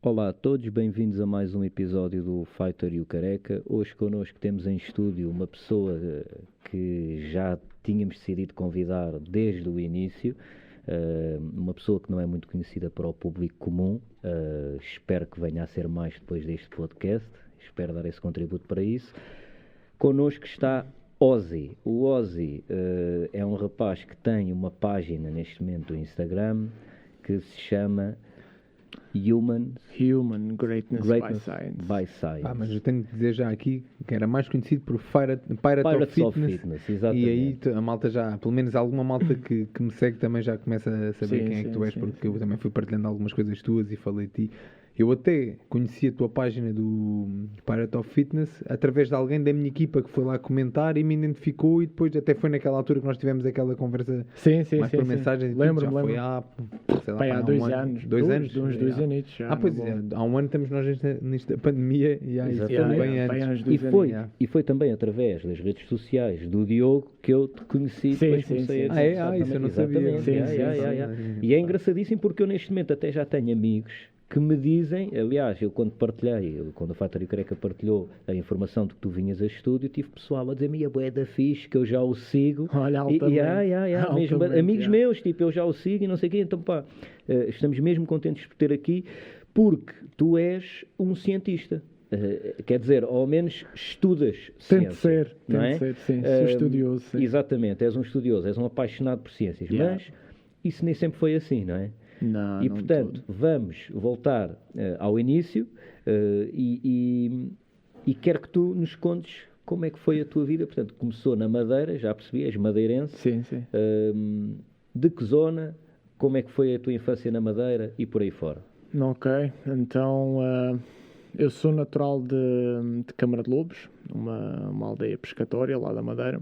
Olá a todos, bem-vindos a mais um episódio do Fighter e o Careca. Hoje connosco temos em estúdio uma pessoa que já tínhamos decidido convidar desde o início, uma pessoa que não é muito conhecida para o público comum, espero que venha a ser mais depois deste podcast, espero dar esse contributo para isso. Connosco está Ozzy. O Ozzy é um rapaz que tem uma página neste momento no Instagram que se chama Human Greatness by Science. Mas eu tenho que dizer já aqui que era mais conhecido por Pirates of Fitness, exatamente. E aí a malta já, pelo menos alguma malta que me segue também já começa a saber quem é que tu és, porque eu também fui partilhando algumas coisas tuas e falei de ti. Eu até conheci a tua página do Pirate of Fitness através de alguém da minha equipa que foi lá comentar e me identificou, e depois até foi naquela altura que nós tivemos aquela conversa mais por mensagem. Lembro-me. Foi há 2 anos. 2 anos? Uns 2 anos já. Pois é, há um ano estamos nós nesta pandemia e isso foi bem antes. E foi também através das redes sociais do Diogo que eu te conheci e depois comecei a... Isso eu não sabia. E é engraçadíssimo porque eu neste momento até já tenho amigos que me dizem, aliás, eu quando o Fighter e o Careca partilhou a informação de que tu vinhas a estúdio, tive pessoal a dizer-me, a bué da fixe, que eu já o sigo. Olha, mesmo amigos meus, tipo, eu já o sigo e não sei o quê, então pá, estamos mesmo contentes por ter aqui, porque tu és um cientista. Quer dizer, ou ao menos estudas ciência. Tento ser, sim, sou estudioso. Sim. Exatamente, és um estudioso, és um apaixonado por ciências, mas isso nem sempre foi assim, não é? Não, portanto, vamos voltar ao início e quero que tu nos contes como é que foi a tua vida. Portanto, começou na Madeira, já percebi, és madeirense. Sim. De que zona, como é que foi a tua infância na Madeira e por aí fora? Ok, então eu sou natural de Câmara de Lobos, uma aldeia pescatória lá da Madeira.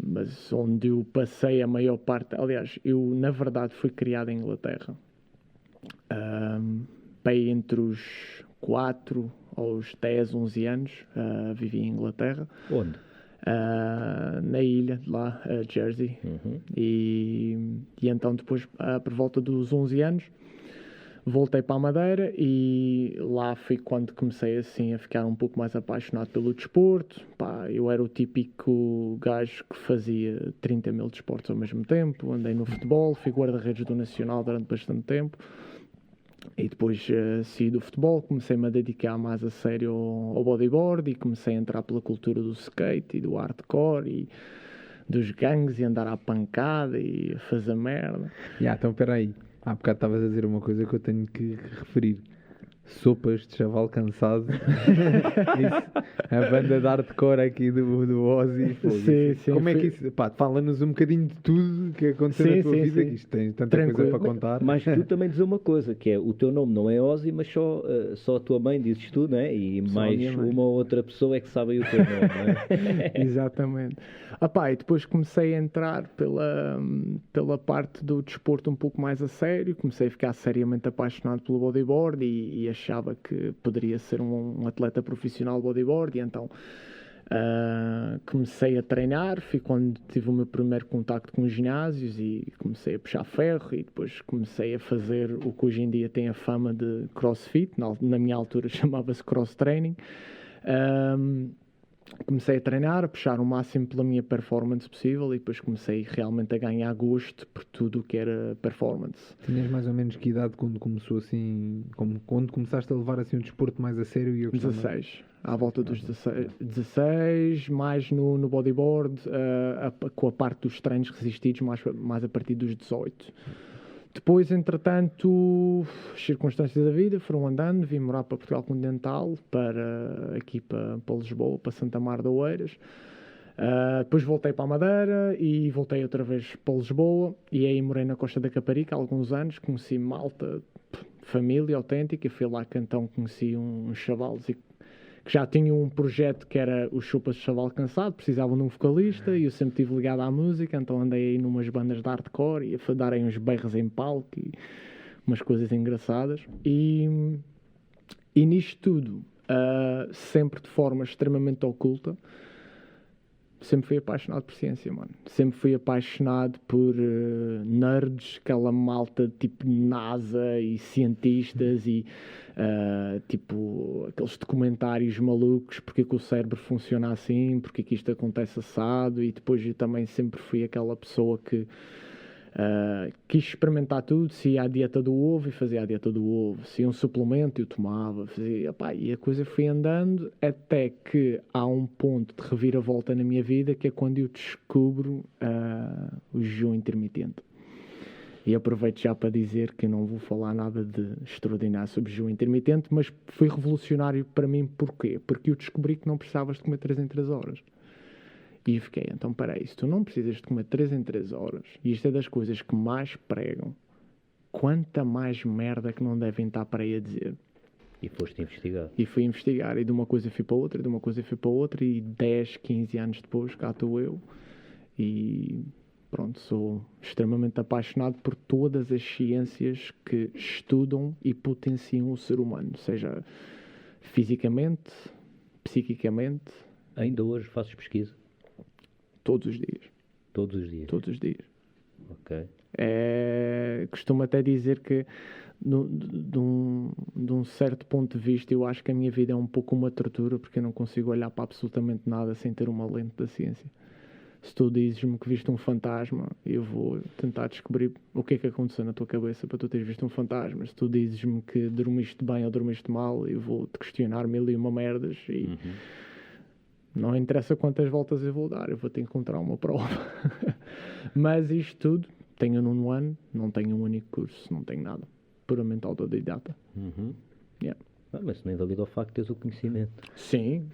Mas onde eu passei a maior parte, aliás, eu na verdade fui criado em Inglaterra, bem entre os 4 aos 10, 11 anos, vivi em Inglaterra. Onde? Na ilha de lá, Jersey. E então depois, por volta dos 11 anos, voltei para a Madeira e lá foi quando comecei assim a ficar um pouco mais apaixonado pelo desporto. Eu era o típico gajo que fazia 30 mil desportos ao mesmo tempo, andei no futebol, fui guarda-redes do Nacional durante bastante tempo e depois saí do futebol, comecei-me a dedicar mais a sério ao bodyboard e comecei a entrar pela cultura do skate e do hardcore e dos gangues e andar à pancada e a fazer merda. Então espera aí. Há bocado estavas a dizer uma coisa que eu tenho que referir. Sopas de chaval cansado. A banda de hardcore aqui do Ozzy. Sim. Como é que isso... fala-nos um bocadinho de tudo que aconteceu na tua vida, que isto tem tanta coisa para contar. Mas tu também dizer uma coisa, que é, o teu nome não é Ozzy, mas só a tua mãe dizes tu, não é? E só mais uma ou outra pessoa é que sabe o teu nome, não é? Exatamente. E depois comecei a entrar pela parte do desporto um pouco mais a sério, comecei a ficar seriamente apaixonado pelo bodyboard e achava que poderia ser um atleta profissional de bodyboard, e então comecei a treinar. Foi quando tive o meu primeiro contacto com os ginásios e comecei a puxar ferro, e depois comecei a fazer o que hoje em dia tem a fama de crossfit, na minha altura chamava-se cross training. Comecei a treinar, a puxar o máximo pela minha performance possível, e depois comecei realmente a ganhar gosto por tudo o que era performance. Tinhas mais ou menos que idade quando começou assim, quando começaste a levar assim o desporto mais a sério? 16, à volta dos 16, mais no bodyboard, com a parte dos treinos resistidos mais a partir dos 18. Depois, entretanto, as circunstâncias da vida foram andando, vim morar para Portugal Continental, aqui para Lisboa, para Santa Mar de Oeiras. Depois voltei para a Madeira e voltei outra vez para Lisboa, e aí morei na Costa da Caparica há alguns anos, conheci malta, família autêntica, e fui lá que então conheci uns chavalos que já tinham um projeto que era os Chupas de Chaval Cansado, precisavam de um vocalista, e eu sempre estive ligado à música, então andei aí numas bandas de hardcore e a darem uns berros em palco e umas coisas engraçadas. E nisto tudo, sempre de forma extremamente oculta, Sempre fui apaixonado por ciência, mano. Sempre fui apaixonado por nerds, aquela malta tipo NASA e cientistas e tipo aqueles documentários malucos, porque que o cérebro funciona assim, porque que isto acontece assado. E depois eu também sempre fui aquela pessoa que quis experimentar tudo. Se ia à dieta do ovo, e fazia a dieta do ovo. Se ia um suplemento, eu tomava, fazia, opá, e a coisa foi andando até que há um ponto de reviravolta na minha vida, que é quando eu descubro o jejum intermitente. E aproveito já para dizer que não vou falar nada de extraordinário sobre jejum intermitente, mas foi revolucionário para mim. Porquê? Porque eu descobri que não precisavas de comer 3 em 3 horas. E fiquei, então peraí, se tu não precisas de comer 3 em 3 horas, e isto é das coisas que mais pregam, quanta mais merda que não devem estar para aí a dizer. E foste investigar. E fui investigar, e de uma coisa fui para outra, e de uma coisa fui para outra, e 10, 15 anos depois cá estou eu, e pronto, sou extremamente apaixonado por todas as ciências que estudam e potenciam o ser humano, seja fisicamente, psiquicamente. Ainda hoje fazes pesquisa? Todos os dias. Todos os dias? Todos os dias. Ok. Costumo até dizer que, de um certo ponto de vista, eu acho que a minha vida é um pouco uma tortura, porque eu não consigo olhar para absolutamente nada sem ter uma lente da ciência. Se tu dizes-me que viste um fantasma, eu vou tentar descobrir o que é que aconteceu na tua cabeça para tu teres visto um fantasma. Se tu dizes-me que dormiste bem ou dormiste mal, eu vou-te questionar 1001 merdas e... Não interessa quantas voltas eu vou dar, eu vou ter que encontrar uma prova. Mas isto tudo, tenho 9º ano, não tenho um único curso, não tenho nada. Puramente autodidata. Yeah. Mas não invalida o facto de teres o conhecimento. Sim,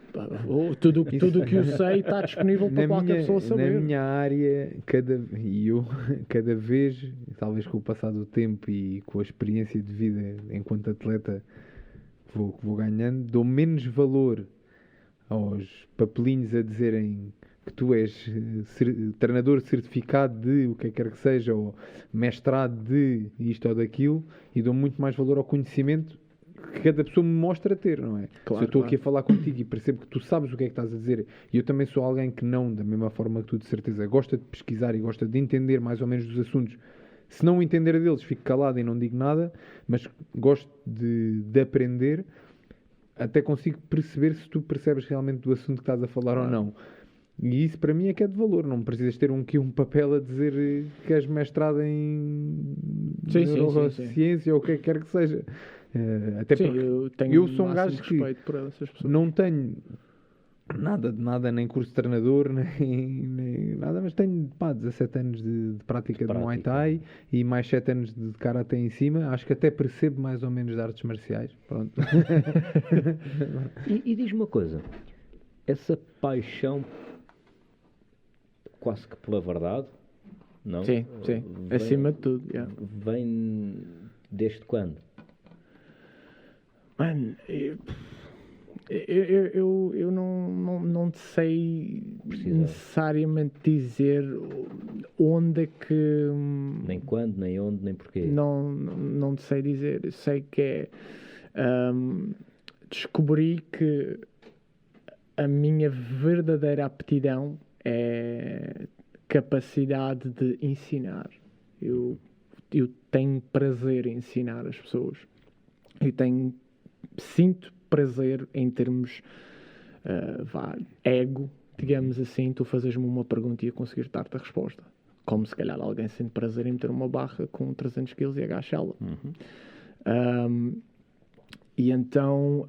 tudo o que eu sei está disponível para qualquer pessoa saber. Na minha área, cada vez, talvez com o passar do tempo e com a experiência de vida enquanto atleta vou ganhando, dou menos valor aos papelinhos a dizerem que tu és treinador certificado de o que quer que seja, ou mestrado de isto ou daquilo, e dou muito mais valor ao conhecimento que cada pessoa me mostra ter, não é? Claro, se eu estou aqui a falar contigo e percebo que tu sabes o que é que estás a dizer, e eu também sou alguém que não, da mesma forma que tu, de certeza, gosta de pesquisar e gosta de entender mais ou menos dos assuntos. Se não entender deles, fico calado e não digo nada, mas gosto de aprender. Até consigo perceber se tu percebes realmente do assunto que estás a falar ou não. E isso para mim é que é de valor. Não precisas ter um papel a dizer que és mestrado em neurociência ou o que quer que seja. Até porque eu sou um gajo que não tenho nada de nada, nem curso de treinador, nem nada, mas tenho 17 anos de prática de Muay Thai e mais 7 anos de Karate em cima. Acho que até percebo mais ou menos de artes marciais. Pronto. E diz-me uma coisa, essa paixão quase que pela verdade, não? Sim, acima de tudo. Yeah. Vem desde quando? Mano, eu não te sei necessariamente dizer onde é que... Nem quando, nem onde, nem porquê. Não te sei dizer. Eu sei que é... descobri que a minha verdadeira aptidão é capacidade de ensinar. Eu tenho prazer em ensinar as pessoas. Sinto prazer em termos ego, digamos assim. Tu fazes-me uma pergunta e eu conseguir dar-te a resposta, como se calhar alguém sente prazer em meter uma barra com 300 kg e agachá-la. E então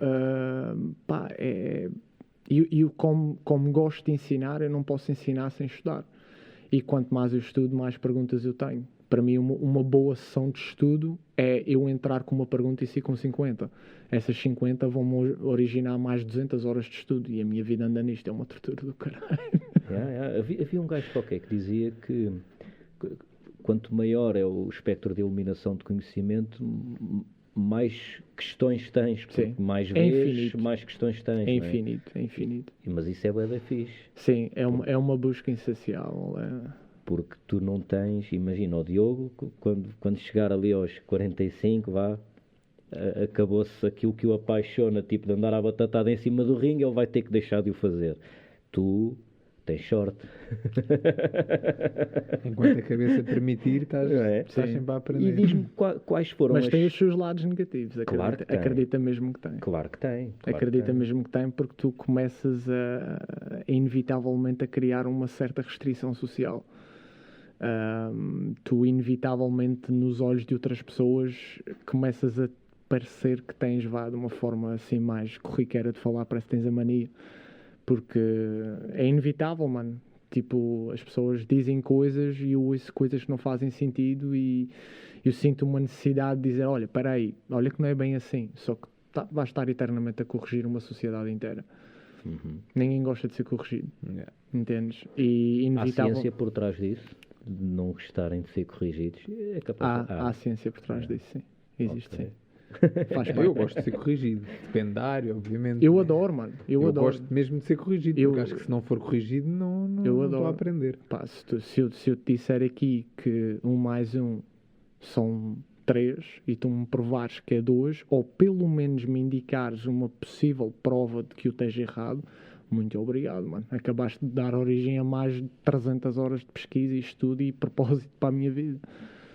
eu como gosto de ensinar, eu não posso ensinar sem estudar, e quanto mais eu estudo, mais perguntas eu tenho. Para mim, uma boa sessão de estudo é eu entrar com uma pergunta e sair com 50. Essas 50 vão-me originar mais de 200 horas de estudo. E a minha vida anda nisto. É uma tortura do caralho. Havia um gajo qualquer que dizia que quanto maior é o espectro de eliminação de conhecimento, mais questões tens. Sim. Mais vês, mais questões tens. É infinito, é infinito. Mas isso é bué da fixe. Sim, é uma busca insaciável. Porque tu não tens, imagina, o Diogo, quando chegar ali aos 45, acabou-se aquilo que o apaixona, tipo de andar à batatada em cima do ringue, ele vai ter que deixar de o fazer. Tu tens short. Enquanto a cabeça permitir, estás Sim. sempre a aprender. E diz-me quais foram Mas as... tem os seus lados negativos, Claro que tem. acredita mesmo que tem. Claro que tem. Claro Acredita que tem. mesmo que tem, porque tu começas inevitavelmente a criar uma certa restrição social. Tu inevitavelmente nos olhos de outras pessoas começas a parecer que tens de uma forma assim mais corriqueira de falar, parece que tens a mania, porque é inevitável, mano. Tipo, as pessoas dizem coisas e eu ouço coisas que não fazem sentido e eu sinto uma necessidade de dizer, olha, espera aí, olha que não é bem assim, só que vais estar eternamente a corrigir uma sociedade inteira. Ninguém gosta de ser corrigido, entendes? E Há ciência por trás disso, de não gostarem de ser corrigidos? É capaz há ciência por trás disso, sim. Existe, Ok. sim. Faz parte. Eu gosto de ser corrigido. Depende da área, obviamente. Eu né? adoro, mano. Eu adoro. gosto mesmo de ser corrigido, porque acho que se não for corrigido, não estou a aprender. Pá, se eu te disser aqui que 1 mais 1 são 3 e tu me provares que é 2, ou pelo menos me indicares uma possível prova de que eu esteja errado, muito obrigado, mano. Acabaste de dar origem a mais de 300 horas de pesquisa e estudo e propósito para a minha vida.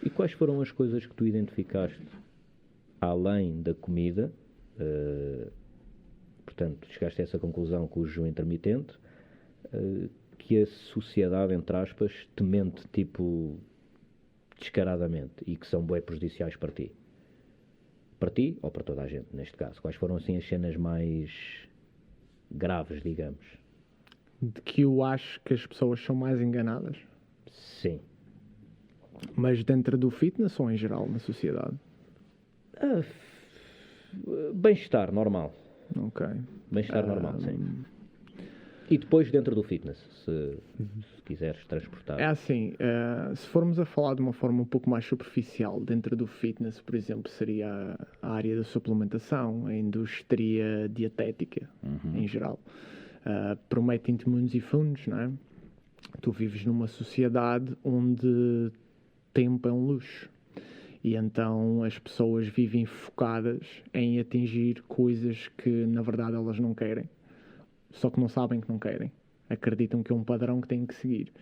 E quais foram as coisas que tu identificaste, além da comida, portanto, chegaste a essa conclusão com o jejum intermitente, que a sociedade, entre aspas, te mente, tipo, descaradamente, e que são bué prejudiciais para ti? Para ti ou para toda a gente, neste caso? Quais foram, assim, as cenas mais graves, digamos? De que eu acho que as pessoas são mais enganadas. Sim. Mas dentro do fitness ou em geral na sociedade? Bem-estar normal. Ok. Bem-estar normal, sim. E depois dentro do fitness, se quiseres transportar. É assim, se formos a falar de uma forma um pouco mais superficial, dentro do fitness, por exemplo, seria a área da suplementação, a indústria dietética, em geral. Prometem-te mundos e fundos, não é? Tu vives numa sociedade onde tempo é um luxo. E então as pessoas vivem focadas em atingir coisas que na verdade elas não querem. Só que não sabem que não querem. Acreditam que é um padrão que têm que seguir.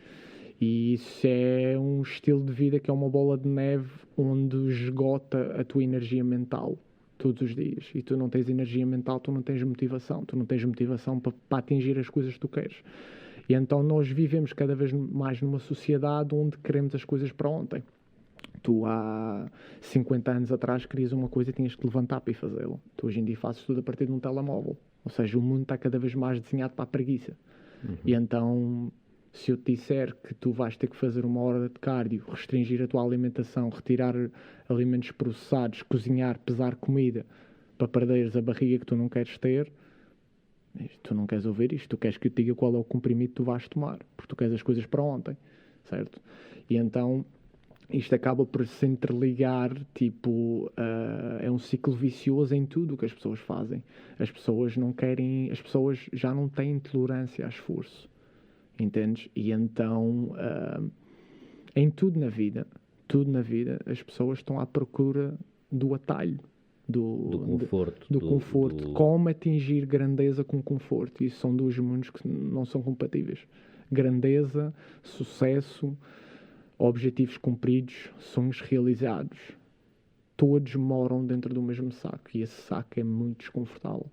E isso é um estilo de vida que é uma bola de neve onde esgota a tua energia mental todos os dias. E tu não tens energia mental, tu não tens motivação. Tu não tens motivação para atingir as coisas que tu queres. E então nós vivemos cada vez mais numa sociedade onde queremos as coisas para ontem. Tu há 50 anos atrás querias uma coisa e tinhas que levantar para ir fazê-la. Tu hoje em dia fazes tudo a partir de um telemóvel. Ou seja, o mundo está cada vez mais desenhado para a preguiça. E então, se eu te disser que tu vais ter que fazer 1 hora de cardio, restringir a tua alimentação, retirar alimentos processados, cozinhar, pesar comida, para perderes a barriga que tu não queres ter, tu não queres ouvir isto. Tu queres que eu te diga qual é o comprimido que tu vais tomar. Porque tu queres as coisas para ontem. Certo? E então isto acaba por se interligar, tipo, é um ciclo vicioso em tudo o que as pessoas fazem. As pessoas não querem, as pessoas já não têm tolerância a esforço, entendes? E então, em tudo na vida, as pessoas estão à procura do atalho, Do conforto. do conforto. Como atingir grandeza com conforto. E isso são 2 mundos que não são compatíveis. Grandeza, sucesso, objetivos cumpridos, sonhos realizados, todos moram dentro do mesmo saco e esse saco é muito desconfortável.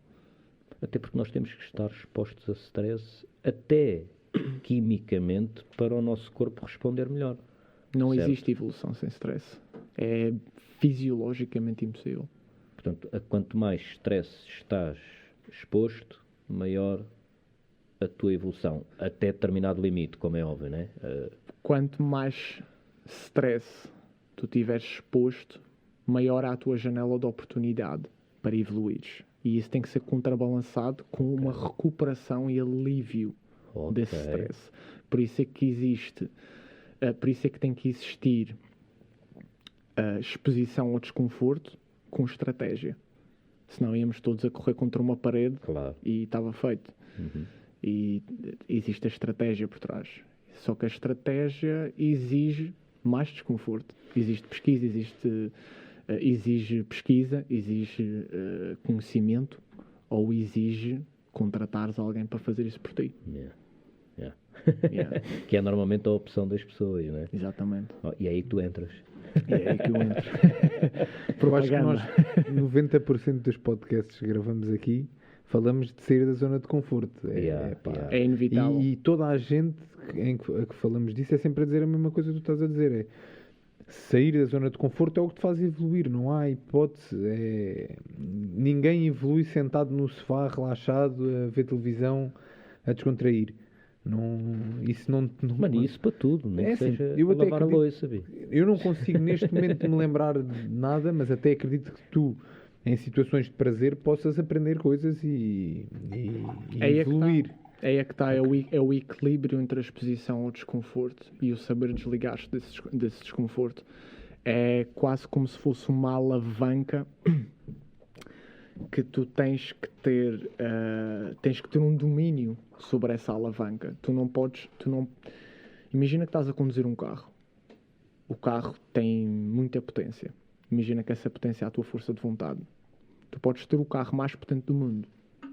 Até porque nós temos que estar expostos a stress, até quimicamente, para o nosso corpo responder melhor. Não Certo. existe evolução sem stress. É fisiologicamente impossível. Portanto, a quanto mais stress estás exposto, maior a tua evolução, até determinado limite, como é óbvio, né? Quanto mais stress tu tiveres exposto, maior a tua janela de oportunidade para evoluires. E isso tem que ser contrabalançado com uma recuperação e alívio desse stress. Por isso é que existe, por isso é que tem que existir a exposição ao desconforto com estratégia. Senão íamos todos a correr contra uma parede. Claro. E estava feito. E existe a estratégia por trás. Só que a estratégia exige mais desconforto. Existe pesquisa, exige pesquisa, exige conhecimento, ou exige contratares alguém para fazer isso por ti. Yeah. Yeah. Yeah. Que é normalmente a opção das pessoas, não é? Exatamente. E é aí que tu entras. E é aí que eu entro. Eu acho que nós, Propaganda. 90% dos podcasts que gravamos aqui, falamos de sair da zona de conforto. Yeah. É inevitável. E toda a gente a que falamos disso é sempre a dizer a mesma coisa que tu estás a dizer. É sair da zona de conforto é o que te faz evoluir. Não há hipótese. Ninguém evolui sentado no sofá, relaxado, a ver televisão, a descontrair. Isso não. Mano, isso para tudo, nem que assim, seja eu até lavar a louça, sabe? Eu não consigo neste momento me lembrar de nada, mas até acredito que tu, em situações de prazer, possas aprender coisas e evoluir. Aí é que está, é o equilíbrio entre a exposição ao desconforto e o saber desligar-te desse desconforto. É quase como se fosse uma alavanca que tu tens que ter um domínio sobre essa alavanca. Imagina que estás a conduzir um carro. O carro tem muita potência. Imagina que essa potência é a tua força de vontade. Tu podes ter o carro mais potente do mundo.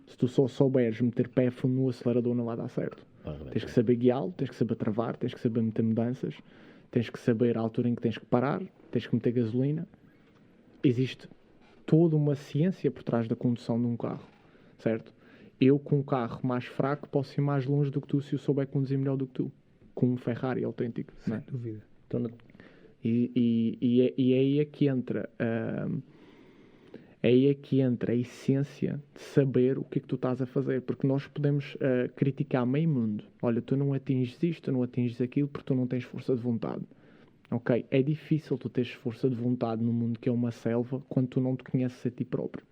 Se tu só souberes meter pé fundo no acelerador, não vai dar certo. Tens que saber guiá-lo, tens que saber travar, tens que saber meter mudanças, tens que saber a altura em que tens que parar, tens que meter gasolina. Existe toda uma ciência por trás da condução de um carro, certo? Eu, com um carro mais fraco, posso ir mais longe do que tu se eu souber conduzir melhor do que tu. Com um Ferrari autêntico. Sem dúvida. Então, E aí é que entra a essência de saber o que é que tu estás a fazer, porque nós podemos criticar meio mundo. Olha, tu não atinges isto, tu não atinges aquilo porque tu não tens força de vontade. Ok, é difícil tu teres força de vontade num mundo que é uma selva quando tu não te conheces a ti próprio.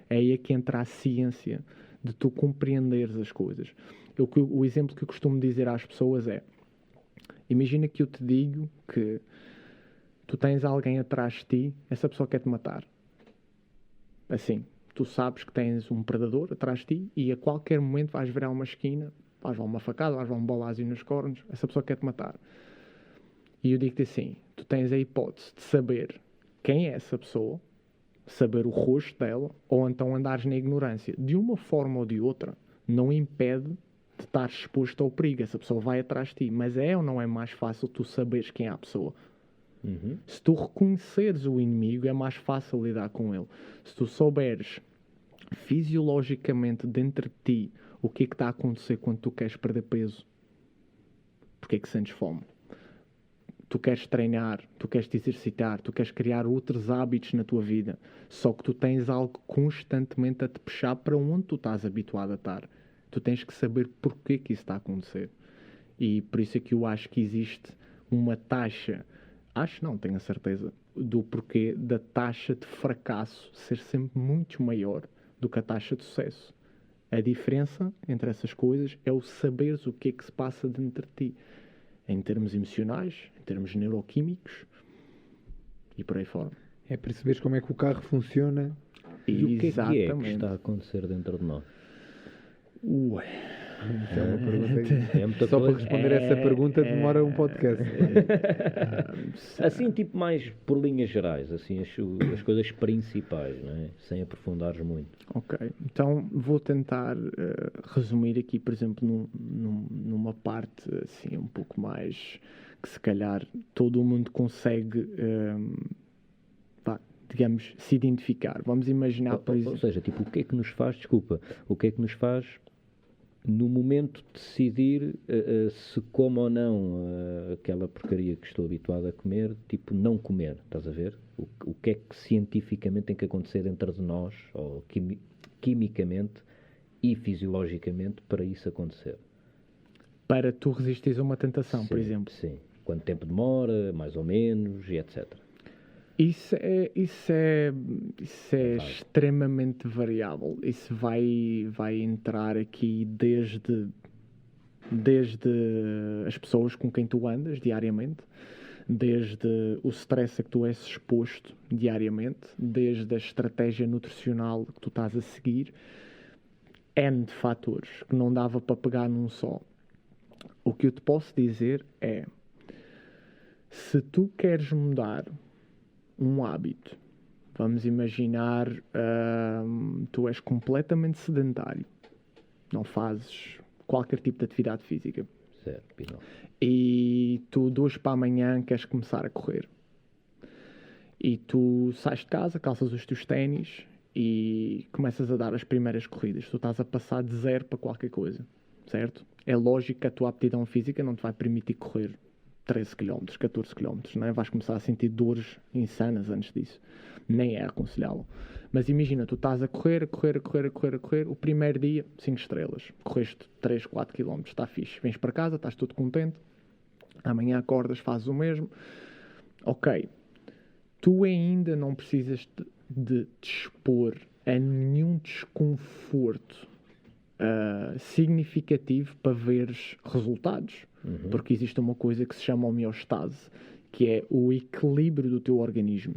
É aí que entra a ciência de tu compreenderes as coisas. O exemplo que eu costumo dizer às pessoas é: imagina que eu te digo que tu tens alguém atrás de ti, essa pessoa quer te matar. Assim, tu sabes que tens um predador atrás de ti e a qualquer momento vais virar uma esquina, vais levar uma facada, vais levar um bolázio nos cornos, essa pessoa quer te matar. E eu digo-te assim, tu tens a hipótese de saber quem é essa pessoa, saber o rosto dela, ou então andares na ignorância. De uma forma ou de outra, não impede de estar exposto ao perigo. Essa pessoa vai atrás de ti. Mas é ou não é mais fácil tu saberes quem é a pessoa? Uhum. Se tu reconheceres o inimigo, é mais fácil lidar com ele. Se tu souberes fisiologicamente dentro de ti o que é que está a acontecer quando tu queres perder peso, porque é que sentes fome? Tu queres treinar, tu queres te exercitar, tu queres criar outros hábitos na tua vida, só que tu tens algo constantemente a te puxar para onde tu estás habituado a estar. Tu tens que saber porquê que isso está a acontecer. E por isso é que eu acho que existe uma taxa, tenho a certeza, do porquê da taxa de fracasso ser sempre muito maior do que a taxa de sucesso. A diferença entre essas coisas é o saberes o que é que se passa dentro de ti. Em termos emocionais, em termos neuroquímicos e por aí fora. É perceberes como é que o carro funciona e o que é que está a acontecer dentro de nós? Isso é uma pergunta. É muita Só coisa. para responder essa pergunta demora um podcast. Assim, tipo mais por linhas gerais, assim, as coisas principais, não é? Sem aprofundares muito. Ok, então vou tentar resumir aqui, por exemplo, numa parte assim um pouco mais que se calhar todo o mundo consegue, digamos, se identificar. Vamos imaginar, por exemplo... Ou seja, tipo, o que é que nos faz no momento de decidir se como ou não aquela porcaria que estou habituado a comer, tipo, não comer, estás a ver? O que é que cientificamente tem que acontecer dentro de nós, ou quimicamente e fisiologicamente, para isso acontecer? Para tu resistires a uma tentação, sim, por exemplo. Sim. Quanto tempo demora, mais ou menos, e etc. Isso é extremamente variável. Isso vai entrar aqui desde as pessoas com quem tu andas diariamente, desde o stress a que tu és exposto diariamente, desde a estratégia nutricional que tu estás a seguir, N de fatores que não dava para pegar num só. O que eu te posso dizer é, se tu queres mudar um hábito, vamos imaginar, tu és completamente sedentário, não fazes qualquer tipo de atividade física. Certo, Pinal. E tu, de hoje para amanhã, queres começar a correr. E tu sais de casa, calças os teus ténis e começas a dar as primeiras corridas. Tu estás a passar de 0 para qualquer coisa, certo? É lógico que a tua aptidão física não te vai permitir correr 13 km, 14 km, não é? Vais começar a sentir dores insanas antes disso. Nem é aconselhável. Mas imagina, tu estás a correr, o primeiro dia, 5 estrelas. Correste 3, 4 km, está fixe. Vens para casa, estás todo contente. Amanhã acordas, fazes o mesmo. Ok. Tu ainda não precisas de te expor a nenhum desconforto significativo para veres resultados. Porque existe uma coisa que se chama homeostase, que é o equilíbrio do teu organismo.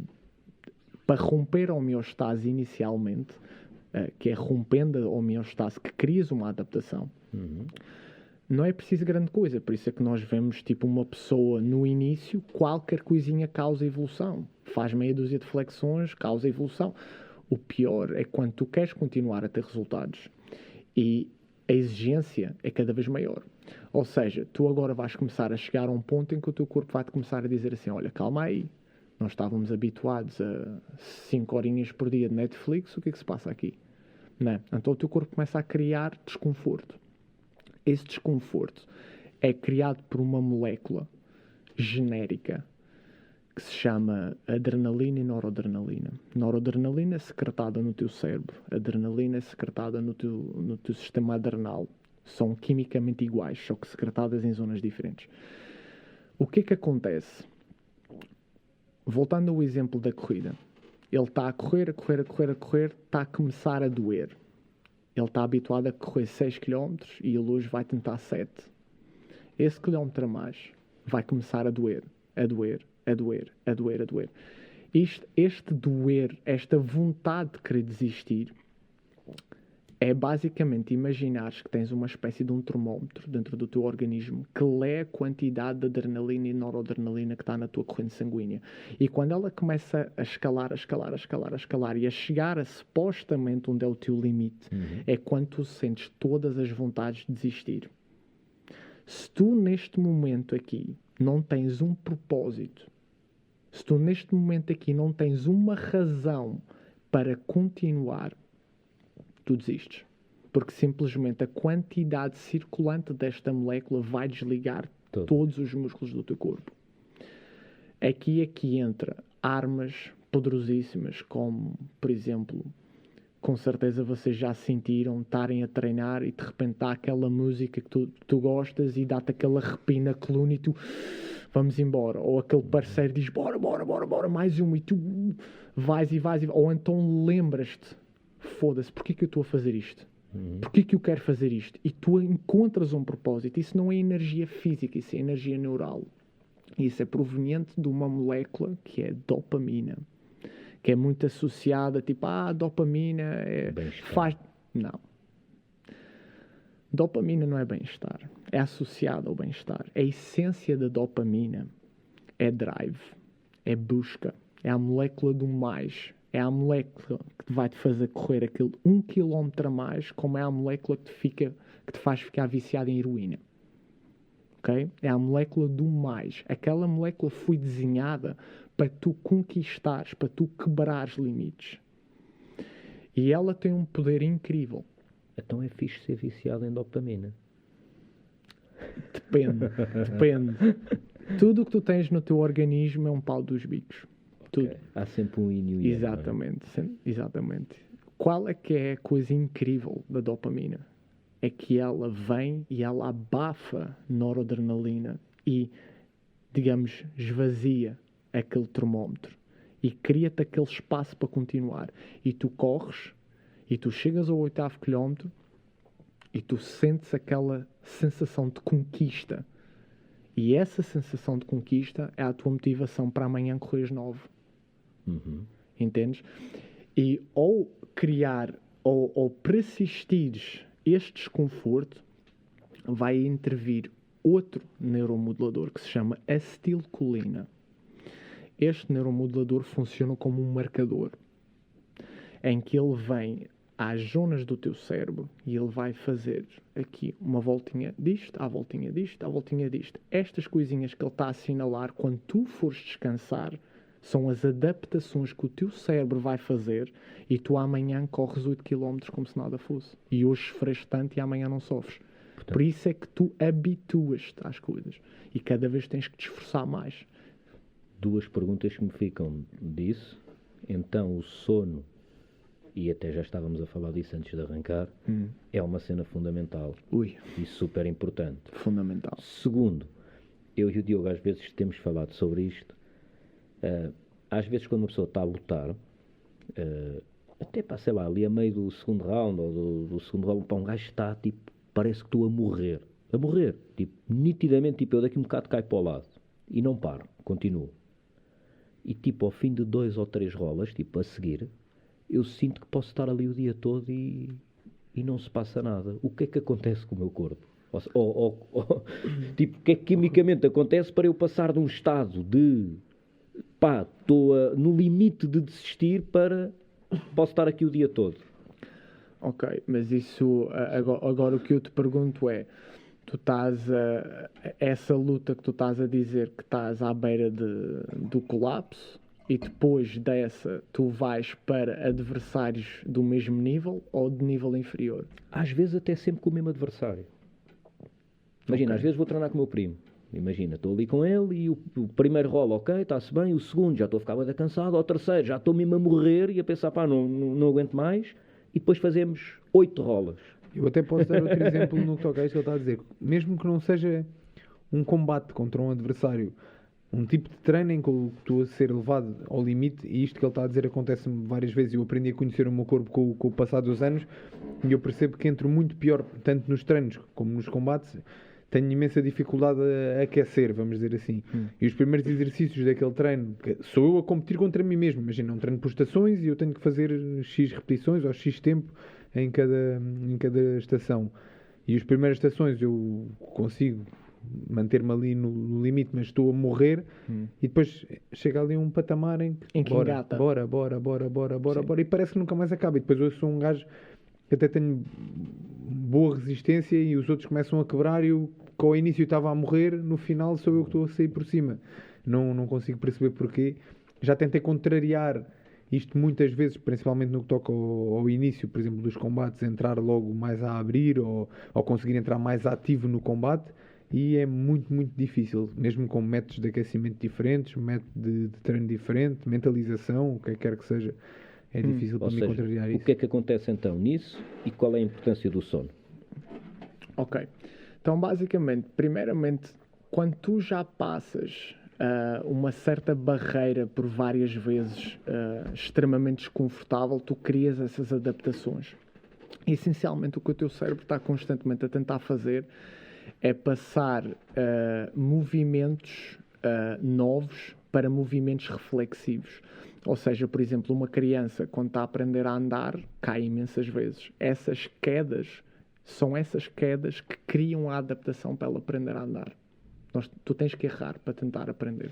Para romper a homeostase inicialmente, que é rompendo a homeostase, que crias uma adaptação, não é preciso grande coisa. Por isso é que nós vemos tipo uma pessoa no início, qualquer coisinha causa evolução. Faz meia dúzia de flexões, causa evolução. O pior é quando tu queres continuar a ter resultados e a exigência é cada vez maior. Ou seja, tu agora vais começar a chegar a um ponto em que o teu corpo vai-te começar a dizer assim, olha, calma aí, nós estávamos habituados a 5 horinhas por dia de Netflix, o que é que se passa aqui? Não. Então o teu corpo começa a criar desconforto. Esse desconforto é criado por uma molécula genérica que se chama adrenalina e noradrenalina. Noradrenalina é secretada no teu cérebro, adrenalina é secretada no teu sistema adrenal. São quimicamente iguais, só que secretadas em zonas diferentes. O que é que acontece? Voltando ao exemplo da corrida. Ele está a correr, está a começar a doer. Ele está habituado a correr 6 km e ele hoje vai tentar 7. Esse quilómetro a mais vai começar a doer. Este doer, esta vontade de querer desistir, é basicamente imaginares que tens uma espécie de um termómetro dentro do teu organismo que lê a quantidade de adrenalina e noradrenalina que está na tua corrente sanguínea. E quando ela começa a escalar e a chegar a supostamente onde é o teu limite, é quando tu sentes todas as vontades de desistir. Se tu neste momento aqui não tens um propósito, se tu neste momento aqui não tens uma razão para continuar, tu desistes. Porque simplesmente a quantidade circulante desta molécula vai desligar todos os músculos do teu corpo. Aqui entra armas poderosíssimas, como, por exemplo, com certeza vocês já sentiram estarem a treinar e de repente está aquela música que tu gostas e dá-te aquela arrepio na coluna e tu vamos embora. Ou aquele parceiro diz bora, mais um e tu vais. Ou então lembras-te, foda-se, porquê que eu estou a fazer isto? Porquê que eu quero fazer isto? E tu encontras um propósito. Isso não é energia física, isso é energia neural. Isso é proveniente de uma molécula que é dopamina, que é muito associada, tipo, dopamina faz... Não. Dopamina não é bem-estar. É associada ao bem-estar. A essência da dopamina é drive, é busca, é a molécula do mais. É a molécula que vai te fazer correr aquele 1 km a mais, como é a molécula que te faz ficar viciado em heroína. Okay? É a molécula do mais. Aquela molécula foi desenhada para tu conquistares, para tu quebrares limites. E ela tem um poder incrível. Então é fixe ser viciado em dopamina? Depende. Tudo o que tu tens no teu organismo é um pau dos bicos. Tudo. Okay. Há sempre um yin e yang. Exatamente. Qual é que é a coisa incrível da dopamina? É que ela vem e ela abafa noradrenalina e, digamos, esvazia aquele termómetro e cria-te aquele espaço para continuar. E tu corres e tu chegas ao 8º quilómetro e tu sentes aquela sensação de conquista. E essa sensação de conquista é a tua motivação para amanhã correres 9. Entendes? E ou criar ou persistires este desconforto, vai intervir outro neuromodulador que se chama acetilcolina. Este neuromodulador funciona como um marcador, em que ele vem às zonas do teu cérebro e ele vai fazer aqui uma voltinha disto, à voltinha disto, à voltinha disto. Estas coisinhas que ele está a assinalar, quando tu fores descansar, são as adaptações que o teu cérebro vai fazer e tu amanhã corres 8 km como se nada fosse. E hoje sofres tanto e amanhã não sofres. Portanto, por isso é que tu habituas-te às coisas e cada vez tens que te esforçar mais. Duas perguntas que me ficam disso. Então, o sono, e até já estávamos a falar disso antes de arrancar, é uma cena fundamental. E super importante. Fundamental. Segundo, eu e o Diogo às vezes temos falado sobre isto. Às vezes quando uma pessoa está a lutar, até para, sei lá, ali a meio do segundo round ou do segundo round, para um gajo está, tipo, parece que estou a morrer, tipo, nitidamente, tipo, eu daqui um bocado caio para o lado e não paro, continuo. E tipo, ao fim de 2 ou 3 rolas, tipo, a seguir, eu sinto que posso estar ali o dia todo e não se passa nada. O que é que acontece com o meu corpo? Tipo, o que é que quimicamente acontece para eu passar de um estado de estou no limite de desistir para posso estar aqui o dia todo? Ok, mas isso agora o que eu te pergunto é, tu estás essa luta que tu estás a dizer que estás à beira do colapso e depois dessa tu vais para adversários do mesmo nível ou de nível inferior? Às vezes até sempre com o mesmo adversário. Imagina, às vezes vou treinar com o meu primo. Imagina, estou ali com ele e o primeiro rola, ok, está-se bem, o segundo já estou a ficar bem cansado, ao terceiro já estou mesmo a morrer e a pensar, não aguento mais, e depois fazemos 8 rolas. Eu até posso dar outro exemplo no que toca a isto que ele está a dizer. Mesmo que não seja um combate contra um adversário, um tipo de treino em que eu estou a ser levado ao limite, e isto que ele está a dizer acontece-me várias vezes, eu aprendi a conhecer o meu corpo com o passar dos anos, e eu percebo que entro muito pior, tanto nos treinos como nos combates, tenho imensa dificuldade a aquecer, vamos dizer assim. E os primeiros exercícios daquele treino, sou eu a competir contra mim mesmo. Imagina, um treino por estações e eu tenho que fazer X repetições ou X tempo em cada estação. E as primeiras estações eu consigo manter-me ali no limite, mas estou a morrer. E depois chega ali um patamar em que bora, e parece que nunca mais acaba. E depois eu sou um gajo que até tenho boa resistência e os outros começam a quebrar e eu, que ao início estava a morrer, no final sou eu que estou a sair por cima. Não consigo perceber porquê. Já tentei contrariar isto muitas vezes, principalmente no que toca ao início, por exemplo, dos combates, entrar logo mais a abrir ou conseguir entrar mais ativo no combate, e é muito, muito difícil, mesmo com métodos de aquecimento diferentes, método de treino diferente, mentalização, o que quer que seja. É difícil para mim contrariar isso. O que é que acontece então nisso e qual é a importância do sono? Ok. Então, basicamente, primeiramente, quando tu já passas uma certa barreira por várias vezes extremamente desconfortável, tu crias essas adaptações. E, essencialmente, o que o teu cérebro está constantemente a tentar fazer é passar movimentos novos para movimentos reflexivos. Ou seja, por exemplo, uma criança, quando está a aprender a andar, cai imensas vezes. Essas quedas são essas quedas que criam a adaptação para ela aprender a andar. Tu tens que errar para tentar aprender.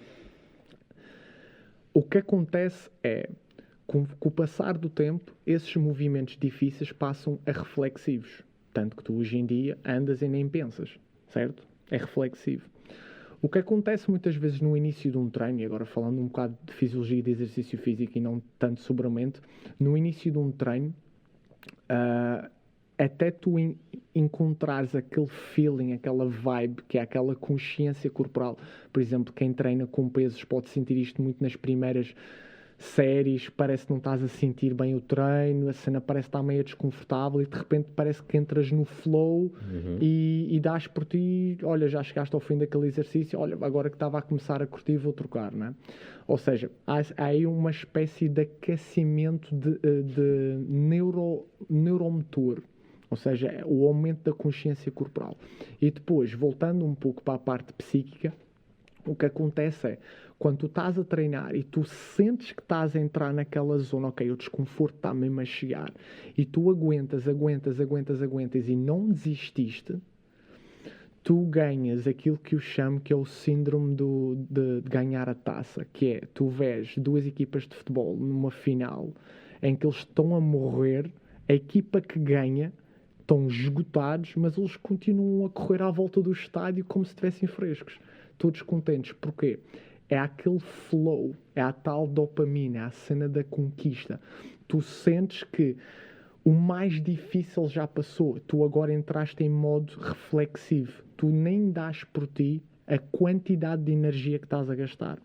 O que acontece é, com o passar do tempo, esses movimentos difíceis passam a reflexivos. Tanto que tu hoje em dia andas e nem pensas, certo? É reflexivo. O que acontece muitas vezes no início de um treino, e agora falando um bocado de fisiologia e de exercício físico e não tanto sobre a mente, no início de um treino, até tu encontrares aquele feeling, aquela vibe, que é aquela consciência corporal. Por exemplo, quem treina com pesos pode sentir isto muito nas primeiras séries, parece que não estás a sentir bem o treino, a cena parece estar meio desconfortável e de repente parece que entras no flow e dás por ti, olha, já chegaste ao fim daquele exercício, olha, agora que estava a começar a curtir vou trocar, não é? Ou seja, há aí uma espécie de aquecimento de neuromotor, ou seja, o aumento da consciência corporal. E depois, voltando um pouco para a parte psíquica, o que acontece é, quando tu estás a treinar e tu sentes que estás a entrar naquela zona, ok, o desconforto está mesmo a chegar, e tu aguentas e não desististe, tu ganhas aquilo que eu chamo que é o síndrome de ganhar a taça, que é, tu vês 2 equipas de futebol numa final em que eles estão a morrer A equipa que ganha estão esgotados, mas eles continuam a correr à volta do estádio como se estivessem frescos. Todos contentes. Porquê? É aquele flow, é a tal dopamina, é a cena da conquista. Tu sentes que o mais difícil já passou. Tu agora entraste em modo reflexivo. Tu nem dás por ti a quantidade de energia que estás a gastar.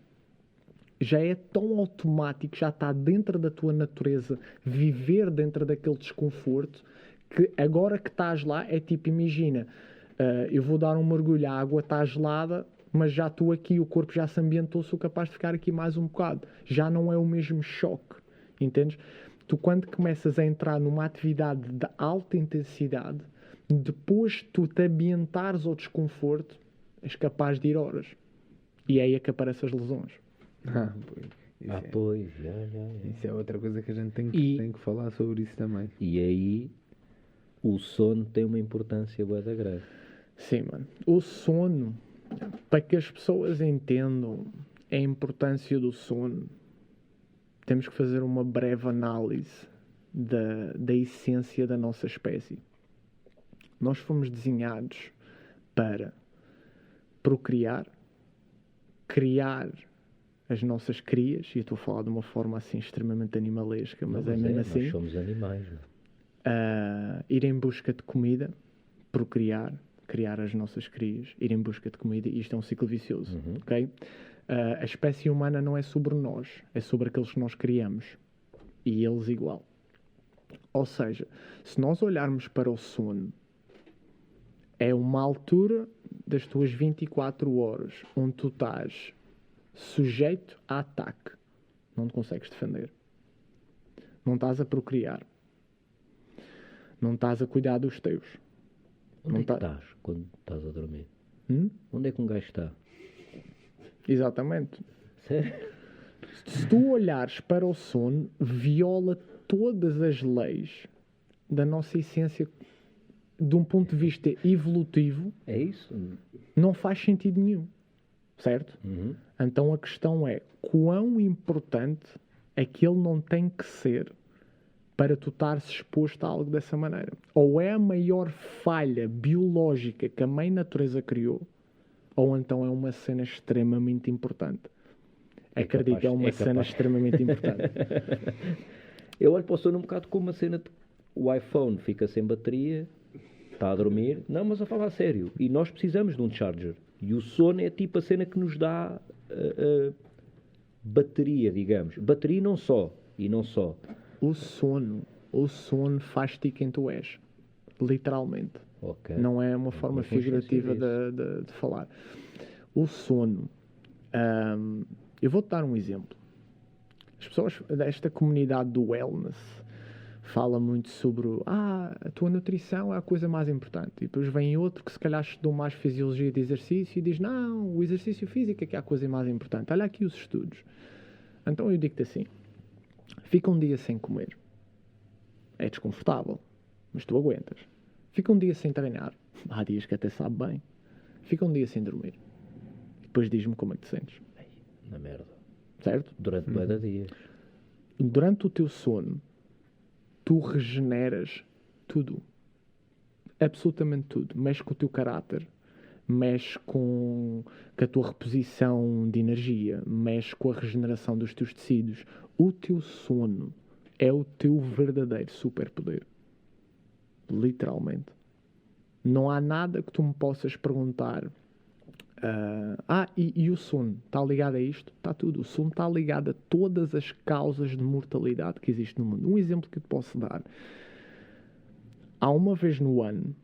Já é tão automático, já está dentro da tua natureza viver dentro daquele desconforto, que agora que estás lá é tipo, imagina, eu vou dar um mergulho, a água está gelada, mas já estou aqui, o corpo já se ambientou, sou capaz de ficar aqui mais um bocado. Já não é o mesmo choque, entendes? Tu quando começas a entrar numa atividade de alta intensidade, depois de tu te ambientares ao desconforto, és capaz de ir horas. E é aí que aparecem as lesões. Pois. Isso é outra coisa que a gente tem que falar sobre isso também. E aí o sono tem uma importância bué da grande. Sim, mano. O sono, para que as pessoas entendam a importância do sono, temos que fazer uma breve análise da essência da nossa espécie. Nós fomos desenhados para procriar, criar as nossas crias, e eu estou a falar de uma forma assim extremamente animalesca, mas é mesmo assim. Nós somos animais. Ir em busca de comida, procriar, criar as nossas crias, ir em busca de comida, e isto é um ciclo vicioso, ok? A espécie humana não é sobre nós, é sobre aqueles que nós criamos, e eles igual. Ou seja, se nós olharmos para o sono, é uma altura das tuas 24 horas onde tu estás sujeito a ataque. Não te consegues defender. Não estás a procriar. Não estás a cuidar dos teus. Onde é que estás quando estás a dormir? Onde é que um gajo está? Exatamente. Sério? Se tu olhares para o sono, viola todas as leis da nossa essência de um ponto de vista evolutivo. É isso? Não faz sentido nenhum. Certo? Então a questão é quão importante é que ele não tem que ser para tu estares exposto a algo dessa maneira. Ou é a maior falha biológica que a mãe natureza criou, ou então é uma cena extremamente importante. Acredito, é uma cena extremamente importante. Eu olho para o sono um bocado como uma cena de o iPhone fica sem bateria, está a dormir. Não, mas a falar a sério. E nós precisamos de um charger. E o sono é tipo a cena que nos dá bateria, digamos. Bateria e não só. O sono faz-te quem tu és. Literalmente. Okay. Não é uma forma figurativa de falar. O sono. Eu vou-te dar um exemplo. As pessoas desta comunidade do wellness fala muito sobre a tua nutrição é a coisa mais importante. E depois vem outro que se calhar estudou mais fisiologia de exercício e diz, não, o exercício físico é que é a coisa mais importante. Olha aqui os estudos. Então eu digo-te assim, fica um dia sem comer. É desconfortável, mas tu aguentas. Fica um dia sem treinar. Há dias que até sabe bem. Fica um dia sem dormir. E depois diz-me como é que te sentes. Na merda. Certo? Durante cada dia. Durante o teu sono, tu regeneras tudo. Absolutamente tudo. Mexe com o teu caráter. Mexe com a tua reposição de energia. Mexe com a regeneração dos teus tecidos. O teu sono é o teu verdadeiro superpoder. Literalmente. Não há nada que tu me possas perguntar. E o sono? Está ligado a isto? Está tudo. O sono está ligado a todas as causas de mortalidade que existem no mundo. Um exemplo que eu te posso dar. Há uma vez no ano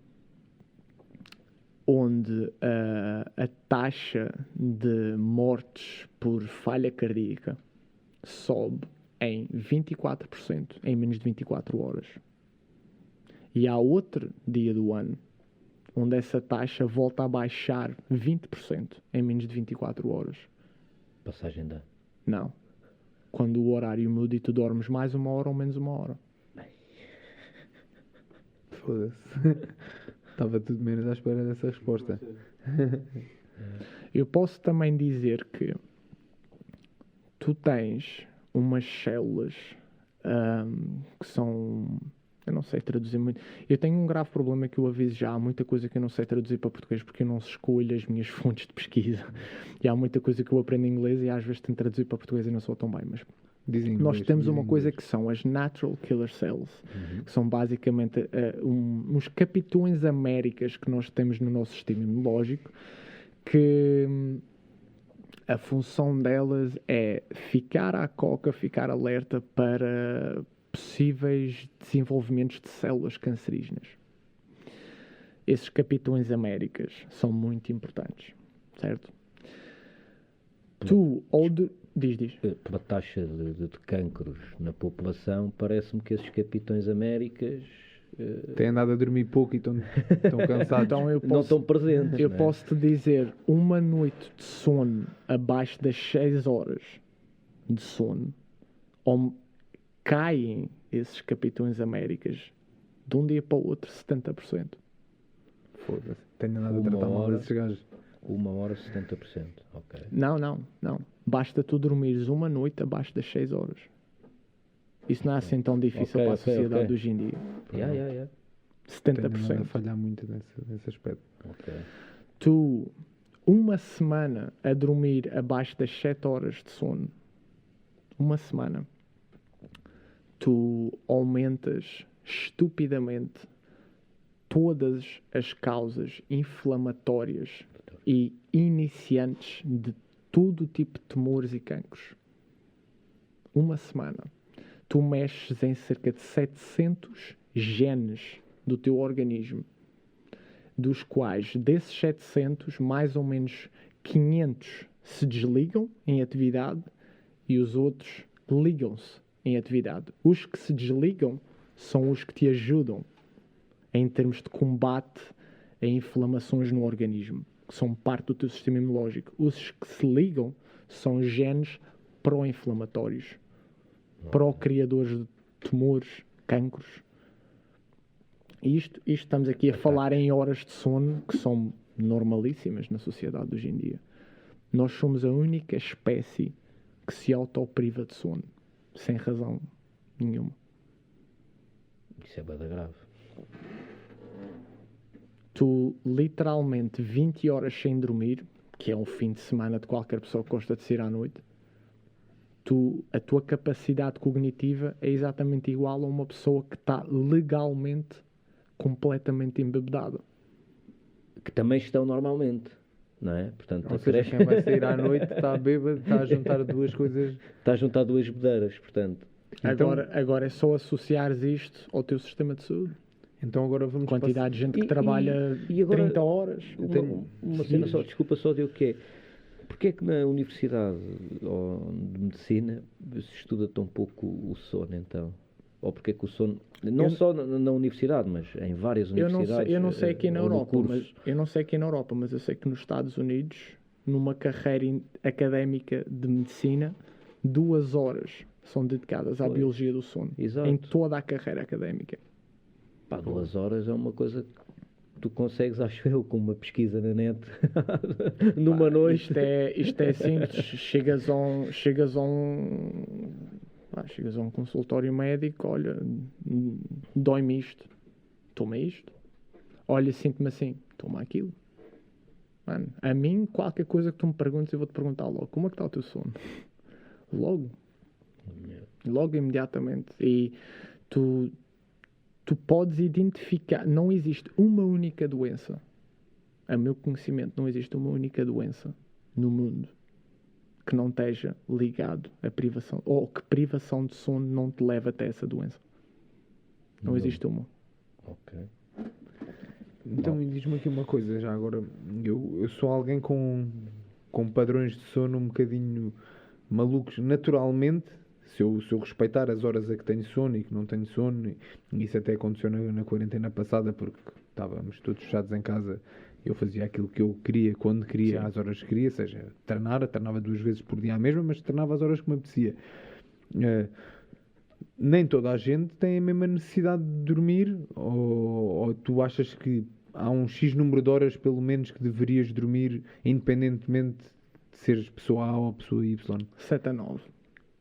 onde a taxa de mortes por falha cardíaca sobe em 24% em menos de 24 horas. E há outro dia do ano onde essa taxa volta a baixar 20% em menos de 24 horas. Passagem da... Não. Quando o horário muda e tu dormes mais uma hora ou menos uma hora. Foda-se. Estava tudo menos à espera dessa resposta. Eu posso também dizer que tu tens umas células que são Eu não sei traduzir muito. Eu tenho um grave problema que eu aviso já. Há muita coisa que eu não sei traduzir para português porque eu não escolho as minhas fontes de pesquisa. E há muita coisa que eu aprendo em inglês e às vezes tento traduzir para português e não sou tão bem. Mas nós temos uma coisa que são as Natural Killer Cells, que são basicamente uns capitões américas que nós temos no nosso sistema imunológico, que a função delas é ficar à coca, ficar alerta para possíveis desenvolvimentos de células cancerígenas. Esses capitões américas são muito importantes, certo? Diz. Pela taxa de cancros na população, parece-me que esses capitões américas têm andado a dormir pouco e estão cansados. Então não estão presentes. Eu posso-te dizer, uma noite de sono abaixo das 6 horas de sono, caem esses capitões américas de um dia para o outro 70%. Foda-se. Tenho andado a tratar mal desses gajos. 1 hora 70%. Ok. Não. Basta tu dormires uma noite abaixo das 6 horas. Isso não é assim tão difícil para a sociedade de hoje em dia. Yeah. 70%. Tenho a falhar muito nesse aspecto. Ok. Tu, uma semana a dormir abaixo das 7 horas de sono, uma semana, tu aumentas estupidamente todas as causas inflamatórias e iniciantes de todo o tipo de tumores e cancros. Uma semana. Tu mexes em cerca de 700 genes do teu organismo, dos quais, desses 700, mais ou menos 500 se desligam em atividade e os outros ligam-se em atividade. Os que se desligam são os que te ajudam em termos de combate a inflamações no organismo, que são parte do teu sistema imunológico. Os que se ligam são genes pró-inflamatórios, pró-criadores de tumores, cancros. E isto estamos aqui a falar em horas de sono que são normalíssimas na sociedade de hoje em dia. Nós somos a única espécie que se autopriva de sono, sem razão nenhuma. Isso é bem grave. Tu, literalmente, 20 horas sem dormir, que é um fim de semana de qualquer pessoa que gosta de sair à noite, a tua capacidade cognitiva é exatamente igual a uma pessoa que está legalmente completamente embebedada. Que também estão normalmente, não é? Portanto, ou seja, quem vai sair à noite está bêbado, está a juntar duas coisas. Está a juntar duas bedeiras, portanto. Agora é só associares isto ao teu sistema de saúde. Então agora vamos quantidade de gente que trabalha agora, 30 horas. Uma cena só, desculpa só de o que é. Porquê é que na universidade de medicina se estuda tão pouco o sono, então? Ou porquê é que o sono... Só na universidade, mas em várias universidades... Eu não sei aqui na Europa, mas eu sei que nos Estados Unidos, numa carreira académica de medicina, 2 horas são dedicadas à biologia do sono. Exato. Em toda a carreira académica. 2 horas é uma coisa que tu consegues, acho eu, com uma pesquisa na net, numa noite. Isto é simples. Chegas a um consultório médico, olha, dói-me isto, toma isto. Olha, sinto-me assim, toma aquilo. Mano, a mim, qualquer coisa que tu me perguntes, eu vou-te perguntar logo, como é que está o teu sono? Logo imediatamente. E tu podes identificar, não existe uma única doença, a meu conhecimento, não existe uma única doença no mundo que não esteja ligado à privação, ou que privação de sono não te leva até essa doença. Não existe uma. Ok. Então diz-me aqui uma coisa já agora. Eu sou alguém com padrões de sono um bocadinho malucos naturalmente. Se eu respeitar as horas a que tenho sono e que não tenho sono, e isso até aconteceu na quarentena passada, porque estávamos todos fechados em casa, eu fazia aquilo que eu queria, quando queria, às horas que queria, seja treinava 2 vezes por dia à mesma, mas treinava às horas que me apetecia. Nem toda a gente tem a mesma necessidade de dormir, ou tu achas que há um X número de horas, pelo menos, que deverias dormir, independentemente de seres pessoa A ou pessoa Y? 7 a 9.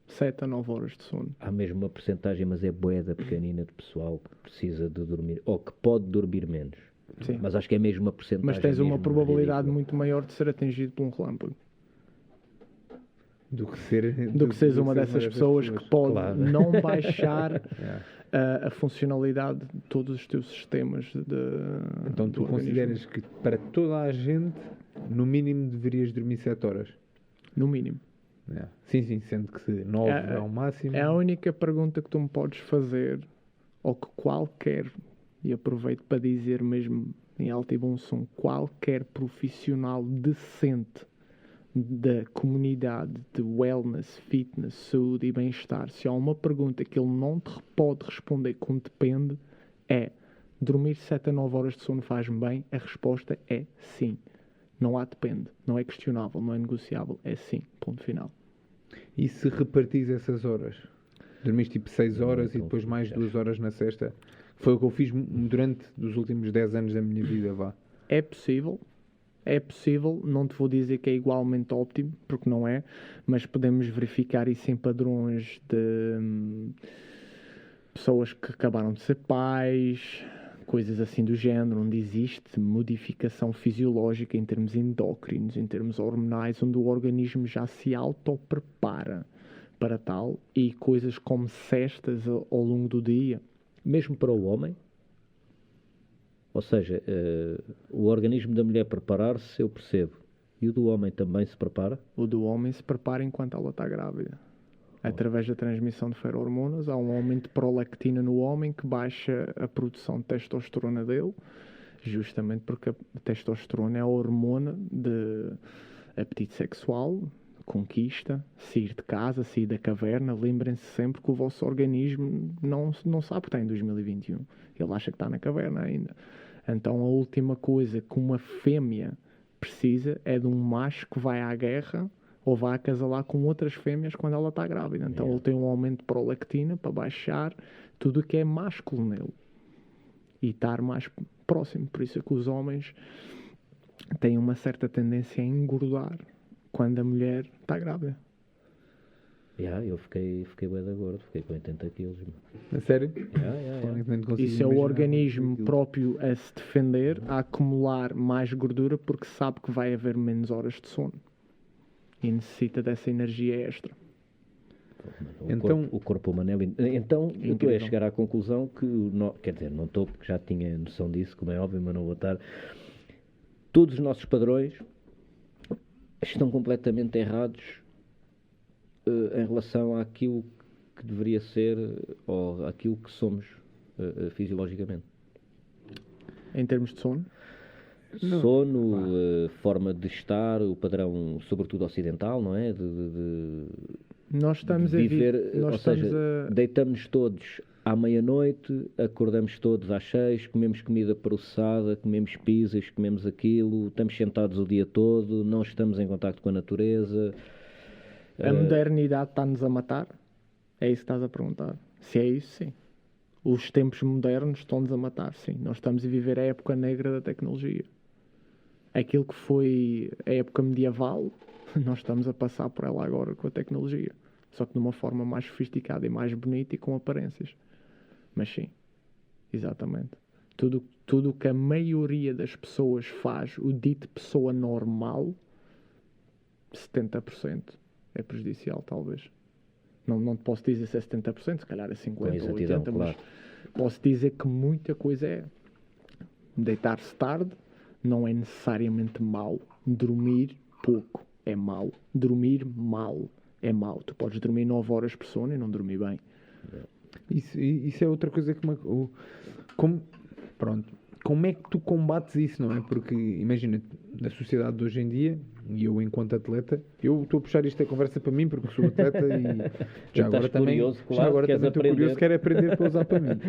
7 a 9 horas de sono. Há mesmo uma percentagem, mas é boeda pequenina de pessoal que precisa de dormir, ou que pode dormir menos. Sim. Mas acho que é mesmo uma percentagem. Mas tens uma mesmo probabilidade ridícula. muito maior de ser atingido por um relâmpago. Do que seres uma dessas pessoas que pode Claro. não baixar Yeah. a funcionalidade de todos os teus sistemas Então tu do consideras organismo. que para toda a gente, no mínimo, deverias dormir 7 horas? No mínimo. Yeah. Sim, sendo que 9 é o máximo. É a única pergunta que tu me podes fazer, ou que qualquer, e aproveito para dizer mesmo em alto e bom som, qualquer profissional decente da comunidade de wellness, fitness, saúde e bem-estar, se há uma pergunta que ele não te pode responder com depende, é: dormir 7 a 9 horas de sono faz-me bem? A resposta é sim. Não há depende. Não é questionável, não é negociável. É sim. Ponto final. E se repartis essas horas? Dormiste tipo 6 horas e Então, depois mais 2 horas na sexta? Foi o que eu fiz durante os últimos 10 anos da minha vida, vá. É possível. É possível. Não te vou dizer que é igualmente óptimo, porque não é. Mas podemos verificar isso em padrões de pessoas que acabaram de ser pais, coisas assim do género, onde existe modificação fisiológica em termos endócrinos, em termos hormonais, onde o organismo já se autoprepara para tal, e coisas como cestas ao longo do dia. Mesmo para o homem? Ou seja, o organismo da mulher preparar-se, eu percebo. E o do homem também se prepara? O do homem se prepara enquanto ela está grávida. Através da transmissão de ferormonas, há um aumento de prolactina no homem que baixa a produção de testosterona dele, justamente porque a testosterona é a hormona de apetite sexual, conquista, sair de casa, sair da caverna. Lembrem-se sempre que o vosso organismo não sabe que está em 2021. Ele acha que está na caverna ainda. Então a última coisa que uma fêmea precisa é de um macho que vai à guerra ou vai acasalar com outras fêmeas quando ela está grávida. Então ele tem um aumento de prolactina para baixar tudo o que é másculo nele e estar mais próximo. Por isso é que os homens têm uma certa tendência a engordar quando a mulher está grávida. Eu fiquei bem de gordo, fiquei com 80 quilos. A sério? Yeah. Isso é o organismo próprio a se defender, a acumular mais gordura porque sabe que vai haver menos horas de sono e necessita dessa energia extra. O corpo humano é lindo. Então, eu estou a Incrível. chegar à conclusão que, quer dizer, não estou porque já tinha noção disso, como é óbvio, mas não vou estar. Todos os nossos padrões estão completamente errados em relação àquilo que deveria ser ou àquilo que somos fisiologicamente. Em termos de sono, Sono, forma de estar, o padrão, sobretudo ocidental, não é? nós estamos a viver, nós ou seja, estamos deitamos todos à meia-noite, acordamos todos às 6, comemos comida processada, comemos pizzas, comemos aquilo, estamos sentados o dia todo, não estamos em contacto com a natureza. a modernidade está-nos a matar? É isso que estás a perguntar? Se é isso, sim. Os tempos modernos estão-nos a matar, sim. Nós estamos a viver a época negra da tecnologia. Aquilo que foi a época medieval, nós estamos a passar por ela agora com a tecnologia. Só que de uma forma mais sofisticada e mais bonita e com aparências. Mas sim, exatamente. Tudo o que a maioria das pessoas faz, o dito pessoa normal, 70% é prejudicial, talvez. Não te posso dizer se é 70%, se calhar é 50% ou exatidão, 80%, claro. mas posso dizer que muita coisa é. Deitar-se tarde não é necessariamente mau. Dormir pouco é mau. Dormir mal é mau. Tu podes dormir 9 horas por sono e não dormir bem. Isso é outra coisa que como é que tu combates isso, não é? Porque imagina, na sociedade de hoje em dia, e eu enquanto atleta, eu estou a puxar esta conversa para mim porque sou atleta e já agora também curioso, claro, agora queres também estou aprender. curioso, quero aprender para usar para mim.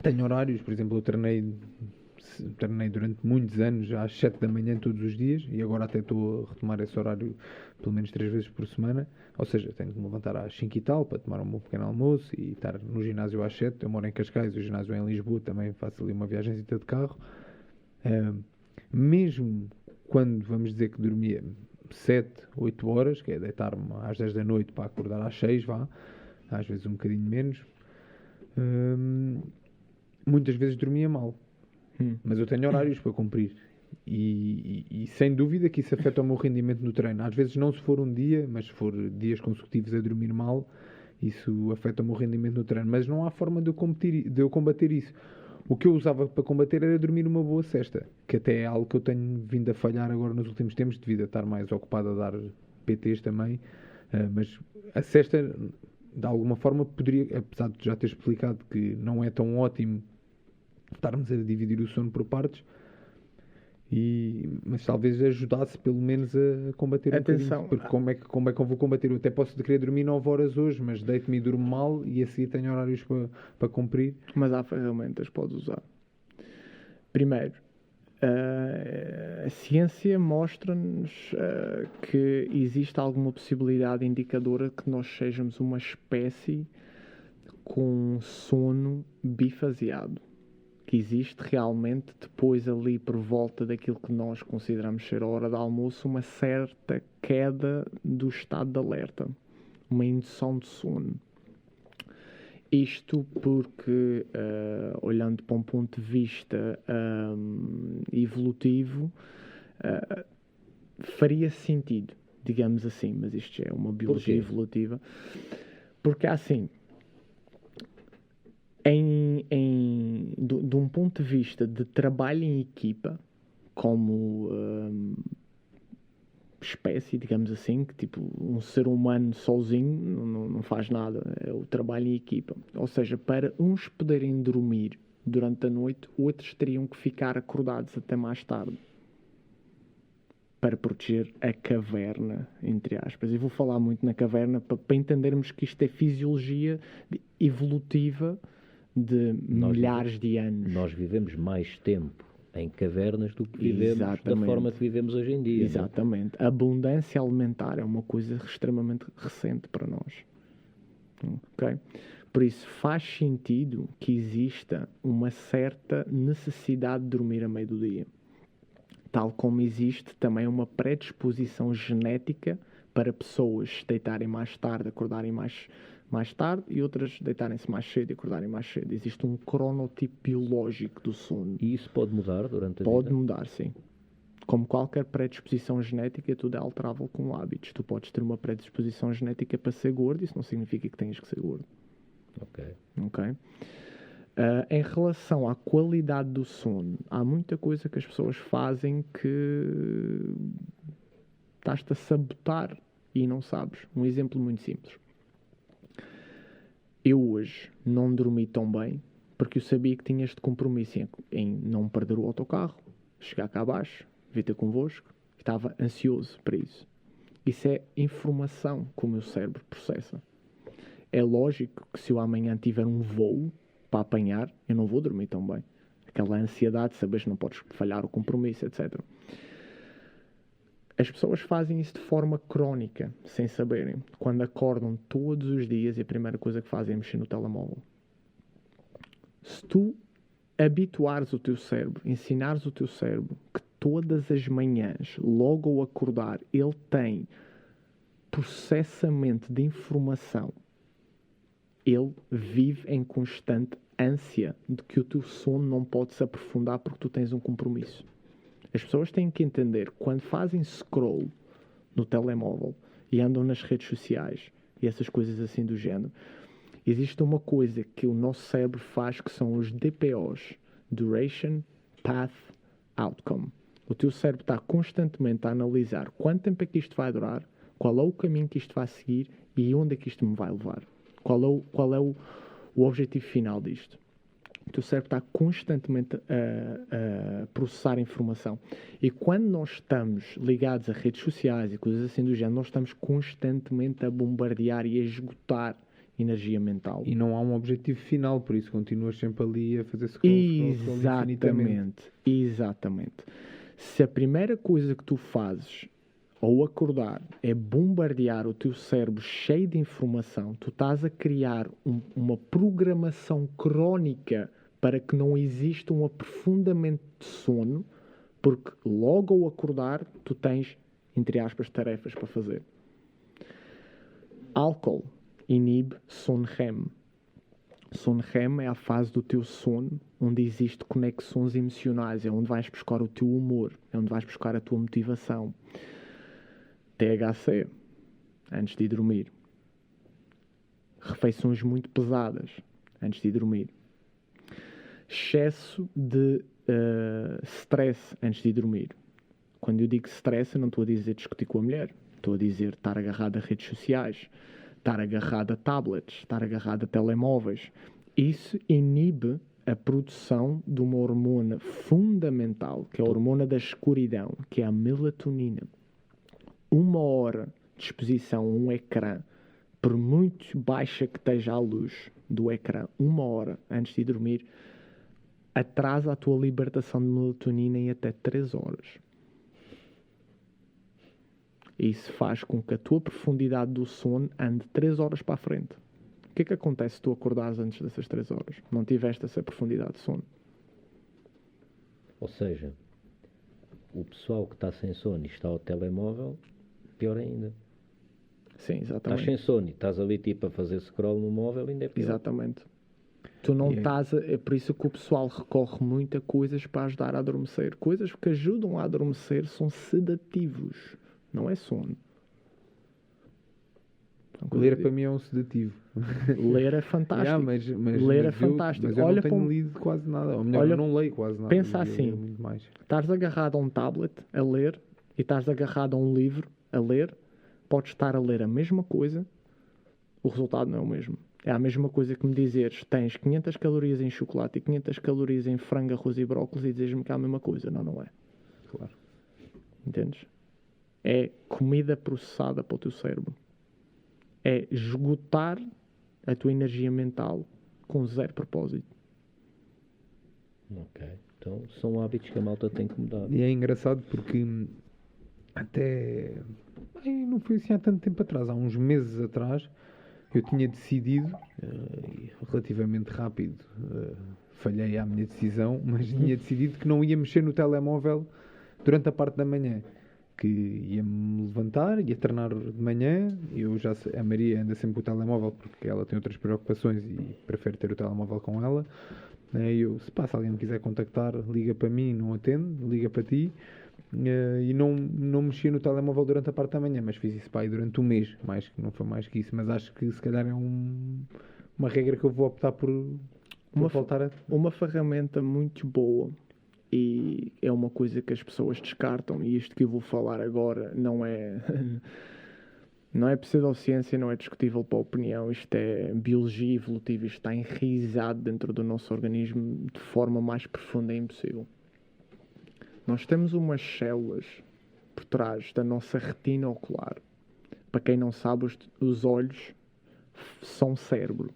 Tenho horários, por exemplo, eu treinei durante muitos anos às 7 da manhã todos os dias e agora até estou a retomar esse horário pelo menos 3 vezes por semana, ou seja, tenho que me levantar às 5 e tal para tomar um meu pequeno almoço e estar no ginásio às 7. Eu moro em Cascais, o ginásio é em Lisboa, também faço ali uma viagemzita de carro. Mesmo quando vamos dizer que dormia 7, 8 horas, que é deitar-me às 10 da noite para acordar às 6, vá, às vezes um bocadinho menos, muitas vezes dormia mal. Mas eu tenho horários para cumprir. E sem dúvida que isso afeta o meu rendimento no treino. Às vezes não se for um dia, mas se for dias consecutivos a dormir mal, isso afeta o meu rendimento no treino. Mas não há forma de eu combater isso. O que eu usava para combater era dormir uma boa cesta, que até é algo que eu tenho vindo a falhar agora nos últimos tempos, devido a estar mais ocupado a dar PTs também. Mas a cesta, de alguma forma, poderia, apesar de já ter explicado que não é tão ótimo estarmos a dividir o sono por partes, mas talvez ajudasse pelo menos a combater Atenção, um bocadinho. Porque como é que eu vou combater? Eu até posso querer dormir 9 horas hoje, mas deito-me e durmo mal e a seguir tenho horários para cumprir. Mas há ferramentas que podes usar. Primeiro, a ciência mostra-nos que existe alguma possibilidade indicadora que nós sejamos uma espécie com sono bifaseado. Que existe realmente, depois ali por volta daquilo que nós consideramos ser a hora de almoço, uma certa queda do estado de alerta, uma indução de sono. Isto porque, olhando para um ponto de vista evolutivo, faria sentido, digamos assim, mas isto é uma biologia evolutiva, porque assim, de um ponto de vista de trabalho em equipa, como espécie, digamos assim, que tipo um ser humano sozinho não faz nada, é o trabalho em equipa. Ou seja, para uns poderem dormir durante a noite, outros teriam que ficar acordados até mais tarde para proteger a caverna, entre aspas. E vou falar muito na caverna para entendermos que isto é fisiologia evolutiva de milhares de anos. Nós vivemos mais tempo em cavernas do que vivemos da forma que vivemos hoje em dia. Exatamente. A abundância alimentar é uma coisa extremamente recente para nós. Ok? Por isso faz sentido que exista uma certa necessidade de dormir a meio do dia. Tal como existe também uma predisposição genética para pessoas se deitarem mais tarde, acordarem mais tarde, e outras deitarem-se mais cedo e acordarem mais cedo. Existe um cronotipo biológico do sono. E isso pode mudar durante a vida? Pode mudar, sim. Como qualquer predisposição genética, tudo é alterável com hábitos. Tu podes ter uma predisposição genética para ser gordo, isso não significa que tenhas que ser gordo. Ok. Em relação à qualidade do sono, há muita coisa que as pessoas fazem que estás-te a sabotar e não sabes. Um exemplo muito simples. Eu hoje não dormi tão bem porque eu sabia que tinha este compromisso em não perder o autocarro, chegar cá abaixo, vir ter convosco. Estava ansioso para isso. Isso é informação que o meu cérebro processa. É lógico que se eu amanhã tiver um voo para apanhar, eu não vou dormir tão bem. Aquela ansiedade de saberes que não podes falhar o compromisso, etc. As pessoas fazem isso de forma crónica, sem saberem. Quando acordam todos os dias e a primeira coisa que fazem é mexer no telemóvel. Se tu habituares o teu cérebro, ensinares o teu cérebro que todas as manhãs, logo ao acordar, ele tem processamento de informação, ele vive em constante ânsia de que o teu sono não pode se aprofundar porque tu tens um compromisso. As pessoas têm que entender, quando fazem scroll no telemóvel e andam nas redes sociais e essas coisas assim do género, existe uma coisa que o nosso cérebro faz que são os DPOs, Duration, Path, Outcome. O teu cérebro está constantemente a analisar quanto tempo é que isto vai durar, qual é o caminho que isto vai seguir e onde é que isto me vai levar. Qual é o objetivo final disto? O teu cérebro está constantemente a processar informação. E quando nós estamos ligados a redes sociais e coisas assim do género, nós estamos constantemente a bombardear e a esgotar energia mental. E não há um objetivo final, por isso continuas sempre ali a fazer scroll infinitamente. Exatamente. Se a primeira coisa que tu fazes ao acordar é bombardear o teu cérebro cheio de informação, tu estás a criar uma programação crónica para que não exista um aprofundamento de sono, porque logo ao acordar tu tens entre aspas, tarefas para fazer. Álcool inibe sono REM. Sono REM é a fase do teu sono onde existe conexões emocionais, é onde vais buscar o teu humor, é onde vais buscar a tua motivação. THC, antes de dormir. Refeições muito pesadas, antes de dormir. Excesso de stress antes de dormir. Quando eu digo stress, eu não estou a dizer discutir com a mulher. Estou a dizer estar agarrado a redes sociais, estar agarrado a tablets, estar agarrado a telemóveis. Isso inibe a produção de uma hormona fundamental, que é a hormona da escuridão, que é a melatonina. 1 hora de exposição a um ecrã, por muito baixa que esteja a luz do ecrã, 1 hora antes de dormir, atrasa a tua libertação de melatonina em até 3 horas. Isso faz com que a tua profundidade do sono ande 3 horas para a frente. O que é que acontece se tu acordares antes dessas 3 horas? Não tiveste essa profundidade de sono. Ou seja, o pessoal que está sem sono e está ao telemóvel, pior ainda. Sim, Estás exatamente. sem sono e estás ali tipo a fazer scroll no móvel, ainda é pior. Exatamente. Tu não estás é por isso que o pessoal recorre muito a coisas para ajudar a adormecer. Coisas que ajudam a adormecer são sedativos, não é sono. Ler para mim é um sedativo. Ler é fantástico. Ler é fantástico. Mas eu Olha, não tenho lido quase nada. Ou melhor, olha, eu não leio quase nada. pensa assim, muito mais. Estás agarrado a um tablet a ler e estás agarrado a um livro a ler, podes estar a ler a mesma coisa, o resultado não é o mesmo. É a mesma coisa que me dizeres, tens 500 calorias em chocolate e 500 calorias em frango, arroz e brócolis e dizes-me que é a mesma coisa. Não, não é. Claro. Entendes? É comida processada para o teu cérebro. É esgotar a tua energia mental com zero propósito. Ok. Então são hábitos que a malta tem que mudar. E é engraçado porque até não foi assim há tanto tempo atrás, há uns meses atrás, eu tinha decidido, relativamente rápido, falhei à minha decisão, mas tinha decidido que não ia mexer no telemóvel durante a parte da manhã. Que ia-me levantar, ia treinar de manhã. A Maria anda sempre com o telemóvel porque ela tem outras preocupações e prefere ter o telemóvel com ela. Se alguém me quiser contactar, liga para mim, não atendo, liga para ti. E não mexia no telemóvel durante a parte da manhã, mas fiz isso para aí durante um mês, não foi mais que isso. Mas acho que se calhar é uma regra que eu vou optar por voltar a... Uma ferramenta muito boa. E é uma coisa que as pessoas descartam, e isto que eu vou falar agora não é pseudociência, não é discutível para a opinião, isto é biologia evolutiva, isto está enraizado dentro do nosso organismo de forma mais profunda e impossível. Nós temos umas células por trás da nossa retina ocular. Para quem não sabe, os olhos são cérebro.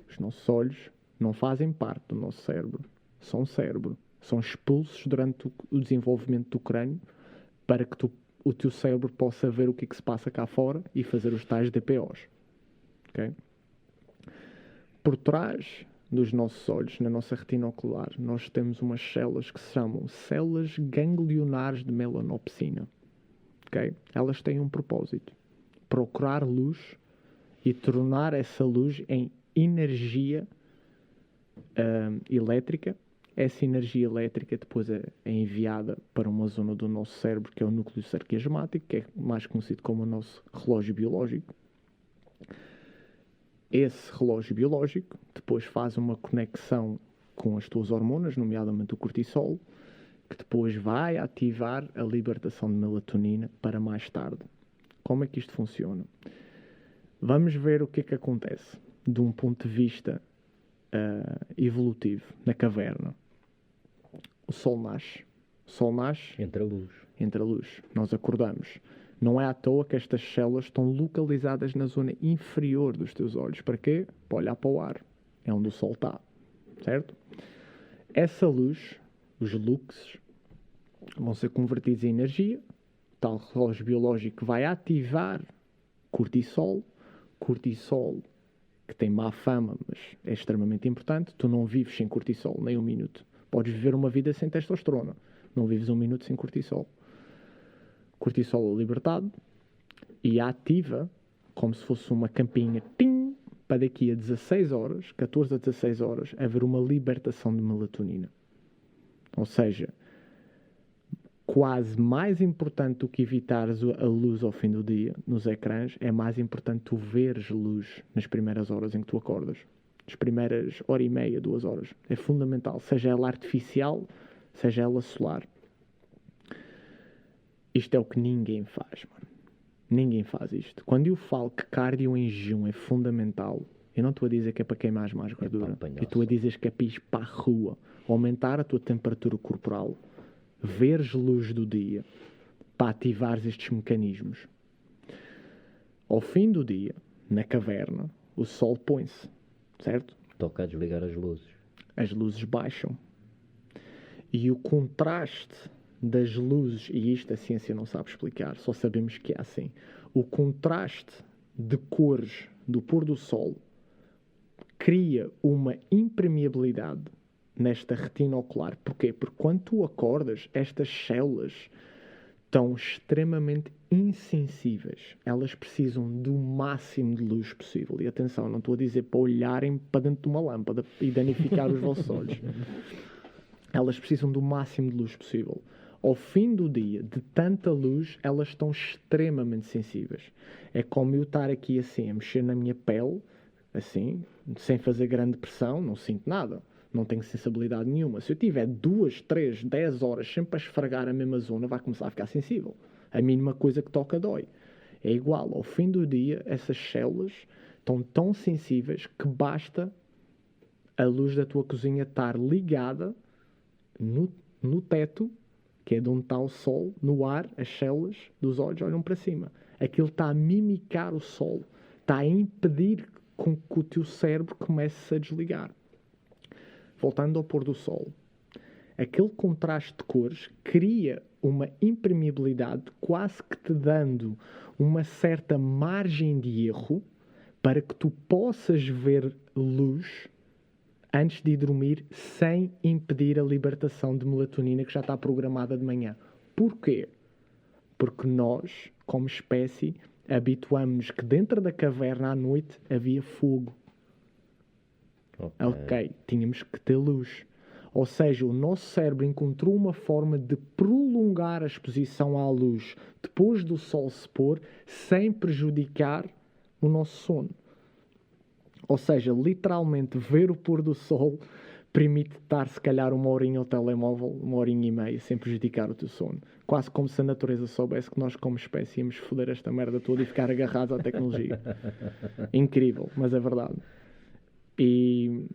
Os nossos olhos não fazem parte do nosso cérebro. São cérebro. São expulsos durante o desenvolvimento do crânio para que o teu cérebro possa ver o que se passa cá fora e fazer os tais DPOs. Okay? Por trás dos nossos olhos, na nossa retina ocular, nós temos umas células que se chamam células ganglionares de melanopsina. Okay? Elas têm um propósito. Procurar luz e tornar essa luz em energia elétrica. Essa energia elétrica depois é enviada para uma zona do nosso cérebro que é o núcleo sarquiasmático, que é mais conhecido como o nosso relógio biológico. Esse relógio biológico depois faz uma conexão com as tuas hormonas, nomeadamente o cortisol, que depois vai ativar a libertação de melatonina para mais tarde. Como é que isto funciona? Vamos ver o que é que acontece de um ponto de evolutivo na caverna. O sol nasce. O sol nasce. Entra a luz. Entra a luz. Nós acordamos. Não é à toa que estas células estão localizadas na zona inferior dos teus olhos. Para quê? Para olhar para o ar. É onde o sol está. Certo? Essa luz, os luxes, vão ser convertidos em energia. O tal relógio biológico vai ativar cortisol. Cortisol, que tem má fama, mas é extremamente importante. Tu não vives sem cortisol nem um minuto. Podes viver uma vida sem testosterona. Não vives um minuto sem cortisol. cortisol é libertado e ativa como se fosse uma campainha, tim, para daqui a 16 horas, 14 a 16 horas, haver uma libertação de melatonina. Ou seja, quase mais importante do que evitares a luz ao fim do dia nos ecrãs, é mais importante tu veres luz nas primeiras horas em que tu acordas. As primeiras hora e meia, 2 horas. É fundamental. Seja ela artificial, seja ela solar. Isto é o que ninguém faz, mano. Ninguém faz isto. Quando eu falo que cardio em jejum é fundamental, eu não estou a dizer que é para queimar mais gordura. Eu estou a dizer que é para ir para a rua, aumentar a tua temperatura corporal, veres luz do dia, para ativares estes mecanismos. Ao fim do dia, na caverna, o sol põe-se, certo? Toca a desligar as luzes. As luzes baixam. E o contraste das luzes, e isto a ciência não sabe explicar, só sabemos que é assim. O contraste de cores do pôr do sol cria uma impermeabilidade nesta retina ocular. Porquê? Porque quando tu acordas, estas células estão extremamente insensíveis. Elas precisam do máximo de luz possível. E atenção, não estou a dizer para olharem para dentro de uma lâmpada e danificar os vossos olhos. Elas precisam do máximo de luz possível. Ao fim do dia, de tanta luz, elas estão extremamente sensíveis. É como eu estar aqui assim, a mexer na minha pele, assim, sem fazer grande pressão, não sinto nada. Não tenho sensibilidade nenhuma. Se eu tiver 2, 3, 10 horas sempre a esfregar a mesma zona, vai começar a ficar sensível. A mínima coisa que toca dói. É igual. Ao fim do dia, essas células estão tão sensíveis que basta a luz da tua cozinha estar ligada no teto, que é de onde está o sol, no ar, as células dos olhos olham para cima. Aquilo está a mimicar o sol. Está a impedir com que o teu cérebro comece a desligar. Voltando ao pôr do sol. Aquele contraste de cores cria uma impermeabilidade, quase que te dando uma certa margem de erro para que tu possas ver luz antes de ir dormir, sem impedir a libertação de melatonina que já está programada de manhã. Porquê? Porque nós, como espécie, habituamos que dentro da caverna à noite havia fogo. Ok, tínhamos que ter luz. Ou seja, o nosso cérebro encontrou uma forma de prolongar a exposição à luz depois do sol se pôr, sem prejudicar o nosso sono. Ou seja, literalmente ver o pôr do sol permite estar se calhar 1 horinha ao telemóvel, 1h30, sem prejudicar o teu sono. Quase como se a natureza soubesse que nós como espécie íamos foder esta merda toda e ficar agarrados à tecnologia. Incrível, mas é verdade. E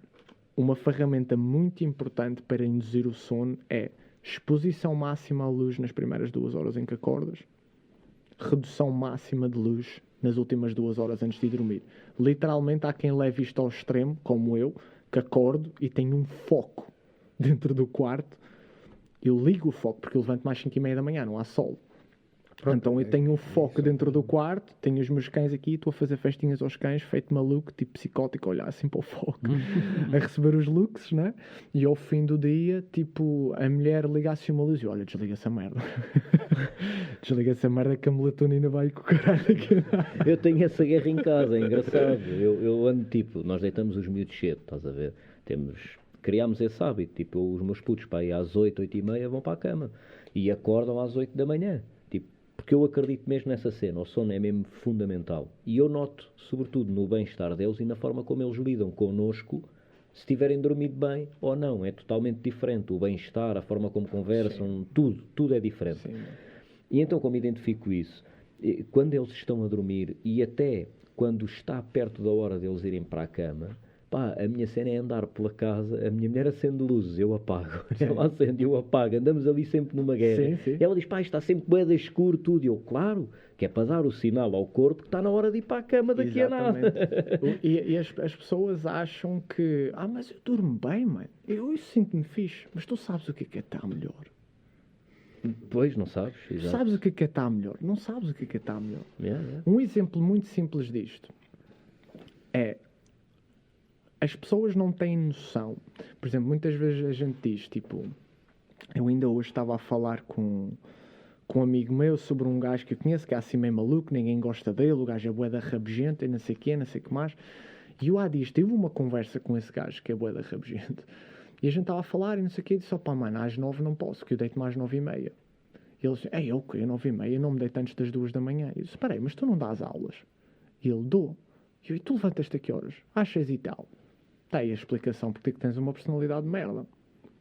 uma ferramenta muito importante para induzir o sono é exposição máxima à luz nas primeiras 2 horas em que acordas, redução máxima de luz nas últimas 2 horas antes de dormir. Literalmente há quem leve isto ao extremo, como eu, que acordo e tenho um foco dentro do quarto. Eu ligo o foco porque eu levanto mais 5h30 da manhã, não há sol. Pronto, então eu tenho um foco dentro do quarto, tenho os meus cães aqui, estou a fazer festinhas aos cães, feito maluco, tipo psicótico, a olhar assim para o foco, a receber os looks, né? E ao fim do dia, tipo, a mulher liga-se uma luz e olha, desliga essa merda. Desliga essa merda que a melatonina vai com o caralho aqui. Eu tenho essa guerra em casa, é engraçado. Eu ando tipo, nós deitamos os miúdos cedo, estás a ver? Criámos esse hábito, tipo, os meus putos para ir às 8, 8h30 vão para a cama e acordam às 8 da manhã. Porque eu acredito mesmo nessa cena, o sono é mesmo fundamental. E eu noto, sobretudo, no bem-estar deles e na forma como eles lidam connosco, se tiverem dormido bem ou não. É totalmente diferente. O bem-estar, a forma como conversam, tudo é diferente. Sim. E então, como identifico isso, quando eles estão a dormir e até quando está perto da hora deles irem para a cama, pá, a minha cena é andar pela casa, a minha mulher acende luzes, eu apago. Sim. Ela acende, eu apago. Andamos ali sempre numa guerra. Sim, sim. E ela diz, pá, está sempre bué de escuro, tudo. E eu, claro, que é para dar o sinal ao corpo que está na hora de ir para a cama daqui a nada. E as pessoas acham que, mas eu durmo bem, mano. Eu sinto-me fixe. Mas tu sabes o que é estar melhor? Pois, não sabes. Exato. Sabes o que é estar melhor? Não sabes o que é estar melhor. Yeah. Um exemplo muito simples disto é... As pessoas não têm noção. Por exemplo, muitas vezes a gente diz, tipo... Eu ainda hoje estava a falar com com um amigo meu sobre um gajo que eu conheço, que é assim meio maluco, ninguém gosta dele, o gajo é bué da rabugento e não sei o quê, não sei o que mais. E eu há dias tive uma conversa com esse gajo, que é bué da rabugento, e a gente estava a falar e não sei o quê, e disse, pá, mano, às 9 não posso, que eu deito mais 9h30. E ele disse, é ok, 9h30, eu não me deito antes das 2 da manhã. E eu disse, espera aí, mas tu não dás aulas? E ele, dou. E tu levantas-te a que horas? Às 6 e tal. Está aí a explicação porque que tens uma personalidade de merda.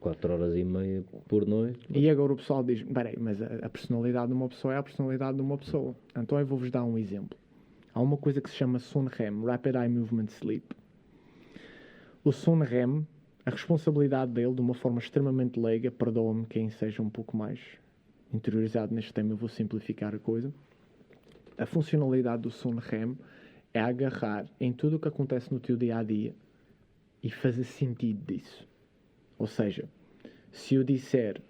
4h30 por noite. E agora o pessoal diz, peraí, mas a personalidade de uma pessoa é a personalidade de uma pessoa. Então eu vou-vos dar um exemplo. Há uma coisa que se chama Sono REM, Rapid Eye Movement Sleep. O Sono REM, a responsabilidade dele, de uma forma extremamente leiga, perdoa-me quem seja um pouco mais interiorizado neste tema, eu vou simplificar a coisa. A funcionalidade do Sono REM é agarrar em tudo o que acontece no teu dia-a-dia e fazer sentido disso. Ou seja, se eu disser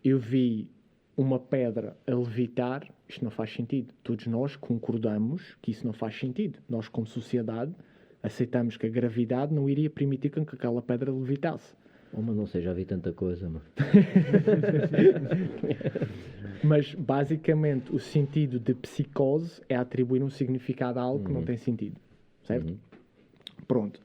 eu vi uma pedra a levitar, isto não faz sentido. Todos nós concordamos que isso não faz sentido. Nós, como sociedade, aceitamos que a gravidade não iria permitir que aquela pedra levitasse. Oh, mas não sei, já vi tanta coisa, mano. Mas, basicamente, o sentido de psicose é atribuir um significado a algo que não tem sentido. Certo? Pronto.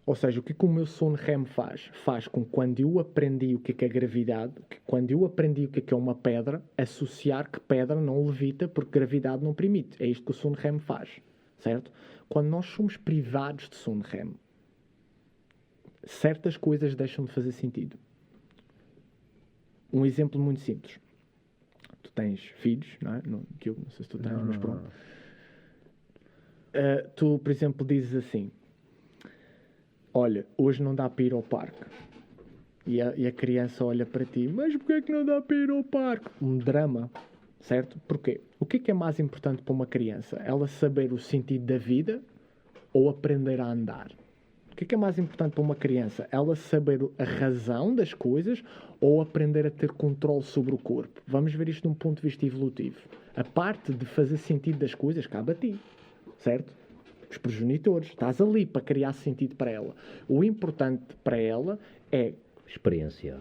Ou seja, o que o meu sono REM faz? Faz com que quando eu aprendi o que é a gravidade, quando eu aprendi o que é uma pedra, associar que pedra não levita porque gravidade não permite. É isto que o sono REM faz. Certo? Quando nós somos privados de sono REM, certas coisas deixam de fazer sentido. Um exemplo muito simples. Tu tens filhos, não é? Não sei se tu tens, mas pronto. Tu, por exemplo, dizes assim, olha, hoje não dá para ir ao parque. E a criança olha para ti, mas porquê é que não dá para ir ao parque? Um drama, certo? Porquê? O que é mais importante para uma criança? Ela saber o sentido da vida ou aprender a andar? O que é mais importante para uma criança? Ela saber a razão das coisas ou aprender a ter controle sobre o corpo? Vamos ver isto de um ponto de vista evolutivo. A parte de fazer sentido das coisas cabe a ti, certo? Os progenitores. Estás ali para criar sentido para ela. O importante para ela é experienciar.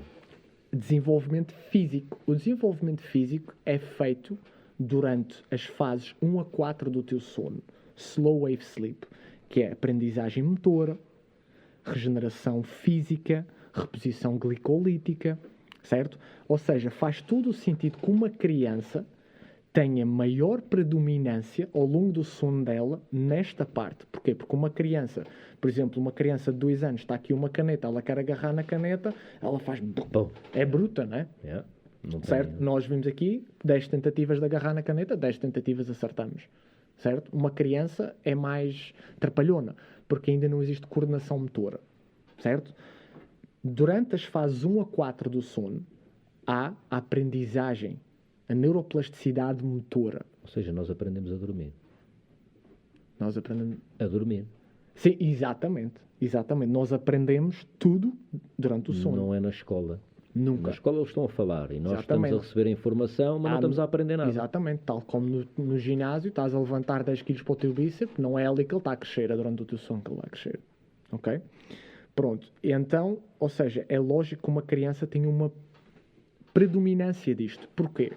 Desenvolvimento físico. O desenvolvimento físico é feito durante as fases 1 a 4 do teu sono. Slow wave sleep, que é aprendizagem motora, regeneração física, reposição glicolítica, certo? Ou seja, faz todo o sentido que uma criança tenha maior predominância ao longo do sono dela nesta parte. Porquê? Porque uma criança, por exemplo, uma criança de 2 anos, está aqui uma caneta, ela quer agarrar na caneta, ela faz... É bruta, não é? Yeah. Não certo? tem... Nós vimos aqui 10 tentativas de agarrar na caneta, 10 tentativas acertamos. Certo? Uma criança é mais trapalhona, porque ainda não existe coordenação motora. Certo? Durante as fases 1 a 4 do sono, há a aprendizagem, a neuroplasticidade motora. Ou seja, nós aprendemos a dormir. Nós aprendemos... A dormir. Sim, exatamente. Exatamente. Nós aprendemos tudo durante o sono. Não é na escola. Nunca. Na escola eles estão a falar e nós Exatamente. estamos a receber a informação, mas não estamos a aprender nada. Exatamente. Tal como no ginásio, estás a levantar 10 kg para o teu bíceps, não é ali que ele está a crescer, é durante o teu sono que ele vai crescer. Ok? Pronto. E então, ou seja, é lógico que uma criança tem uma predominância disto. Porquê?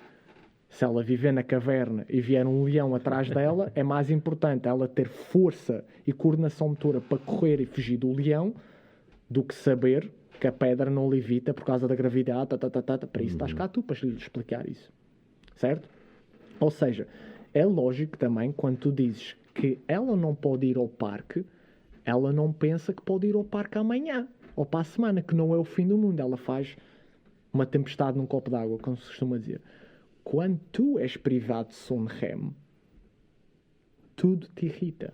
Se ela viver na caverna e vier um leão atrás dela, é mais importante ela ter força e coordenação motora para correr e fugir do leão do que saber que a pedra não levita por causa da gravidade. Para isso estás cá tu, para lhe explicar isso. Certo? Ou seja, é lógico também, quando tu dizes que ela não pode ir ao parque, ela não pensa que pode ir ao parque amanhã ou para a semana, que não é o fim do mundo. Ela faz uma tempestade num copo d'água, como se costuma dizer. Quando tu és privado de sono REM, tudo te irrita.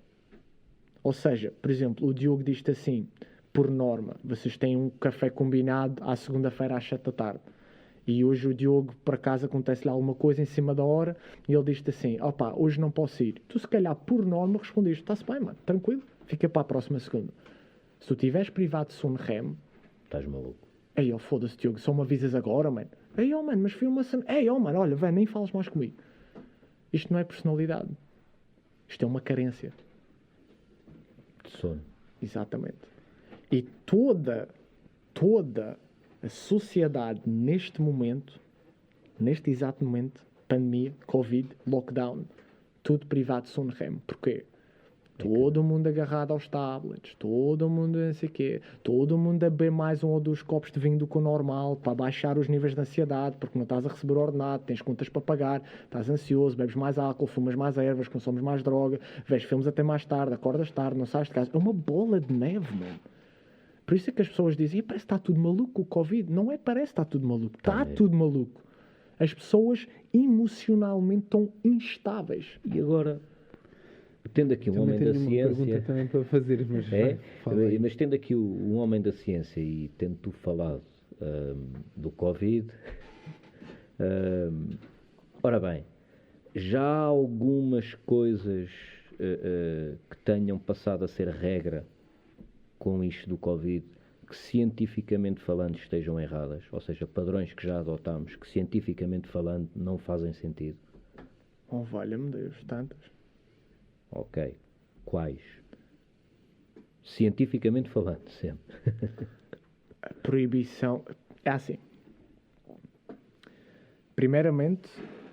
Ou seja, por exemplo, o Diogo diz-te assim, por norma, vocês têm um café combinado à segunda-feira às 7 da tarde. E hoje o Diogo, por acaso, acontece-lhe alguma coisa em cima da hora e ele diz-te assim, opá, hoje não posso ir. Tu, se calhar, por norma, respondeste, está-se bem, mano, tranquilo, fica para a próxima segunda. Se tu estiveres privado de sono REM... Estás maluco. Ei, foda-se, Diogo, só me avisas agora, mano. Ei, mano, mas foi uma... Ei, mano, olha, velho, nem falas mais comigo. Isto não é personalidade. Isto é uma carência. De sono. Exatamente. E toda a sociedade, neste momento, Neste exato momento, pandemia, Covid, lockdown, tudo privado de sono REM. Porquê? Todo mundo agarrado aos tablets, todo mundo não sei o quê, todo mundo a beber mais 1 ou 2 copos de vinho do que o normal para baixar os níveis de ansiedade, porque não estás a receber ordenado, tens contas para pagar, estás ansioso, bebes mais álcool, fumas mais ervas, consomes mais droga, vês filmes até mais tarde, acordas tarde, não sais de casa. É uma bola de neve, mano. Por isso é que as pessoas dizem, parece que está tudo maluco o Covid. Não é parece que está tudo maluco, está tudo maluco. As pessoas emocionalmente estão instáveis. E agora, tendo aqui um homem da ciência... pergunta também para fazer, mas mas tendo aqui um homem da ciência e tendo tu falado do Covid, ora bem, já há algumas coisas que tenham passado a ser regra com isto do Covid, que cientificamente falando estejam erradas, ou seja, padrões que já adotámos, que cientificamente falando não fazem sentido. Oh, valha-me Deus, tantas. Ok. Quais? Cientificamente falando, sempre. A proibição... É assim. Primeiramente,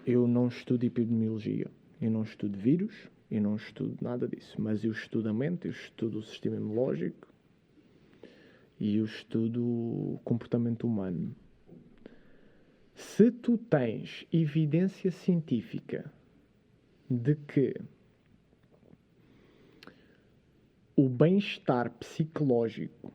eu não estudo epidemiologia. Eu não estudo vírus. Eu não estudo nada disso. Mas eu estudo a mente, eu estudo o sistema imunológico e eu estudo o comportamento humano. Se tu tens evidência científica de que o bem-estar psicológico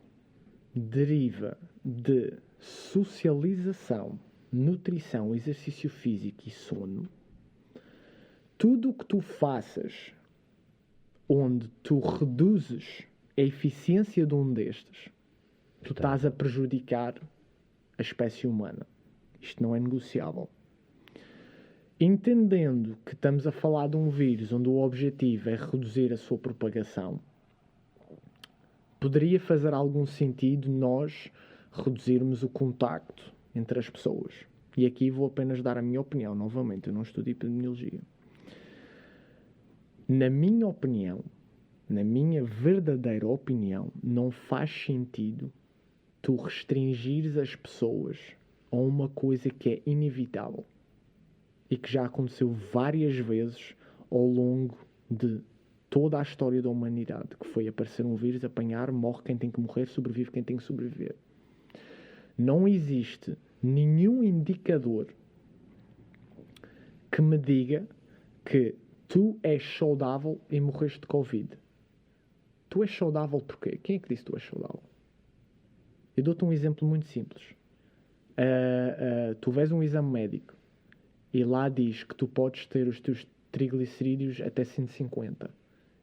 deriva de socialização, nutrição, exercício físico e sono, tudo o que tu faças onde tu reduzes a eficiência de um destes, tu estás a prejudicar a espécie humana. Isto não é negociável. Entendendo que estamos a falar de um vírus onde o objetivo é reduzir a sua propagação, poderia fazer algum sentido nós reduzirmos o contacto entre as pessoas. E aqui vou apenas dar a minha opinião. Novamente, eu não estudo epidemiologia. Na minha opinião, na minha verdadeira opinião, não faz sentido tu restringires as pessoas a uma coisa que é inevitável e que já aconteceu várias vezes ao longo de toda a história da humanidade, que foi aparecer um vírus, apanhar, morre quem tem que morrer, sobrevive quem tem que sobreviver. Não existe nenhum indicador que me diga que tu és saudável e morreste de Covid. Tu és saudável porquê? Quem é que disse que tu és saudável? Eu dou-te um exemplo muito simples. Tu vês um exame médico e lá diz que tu podes ter os teus triglicerídeos até 150.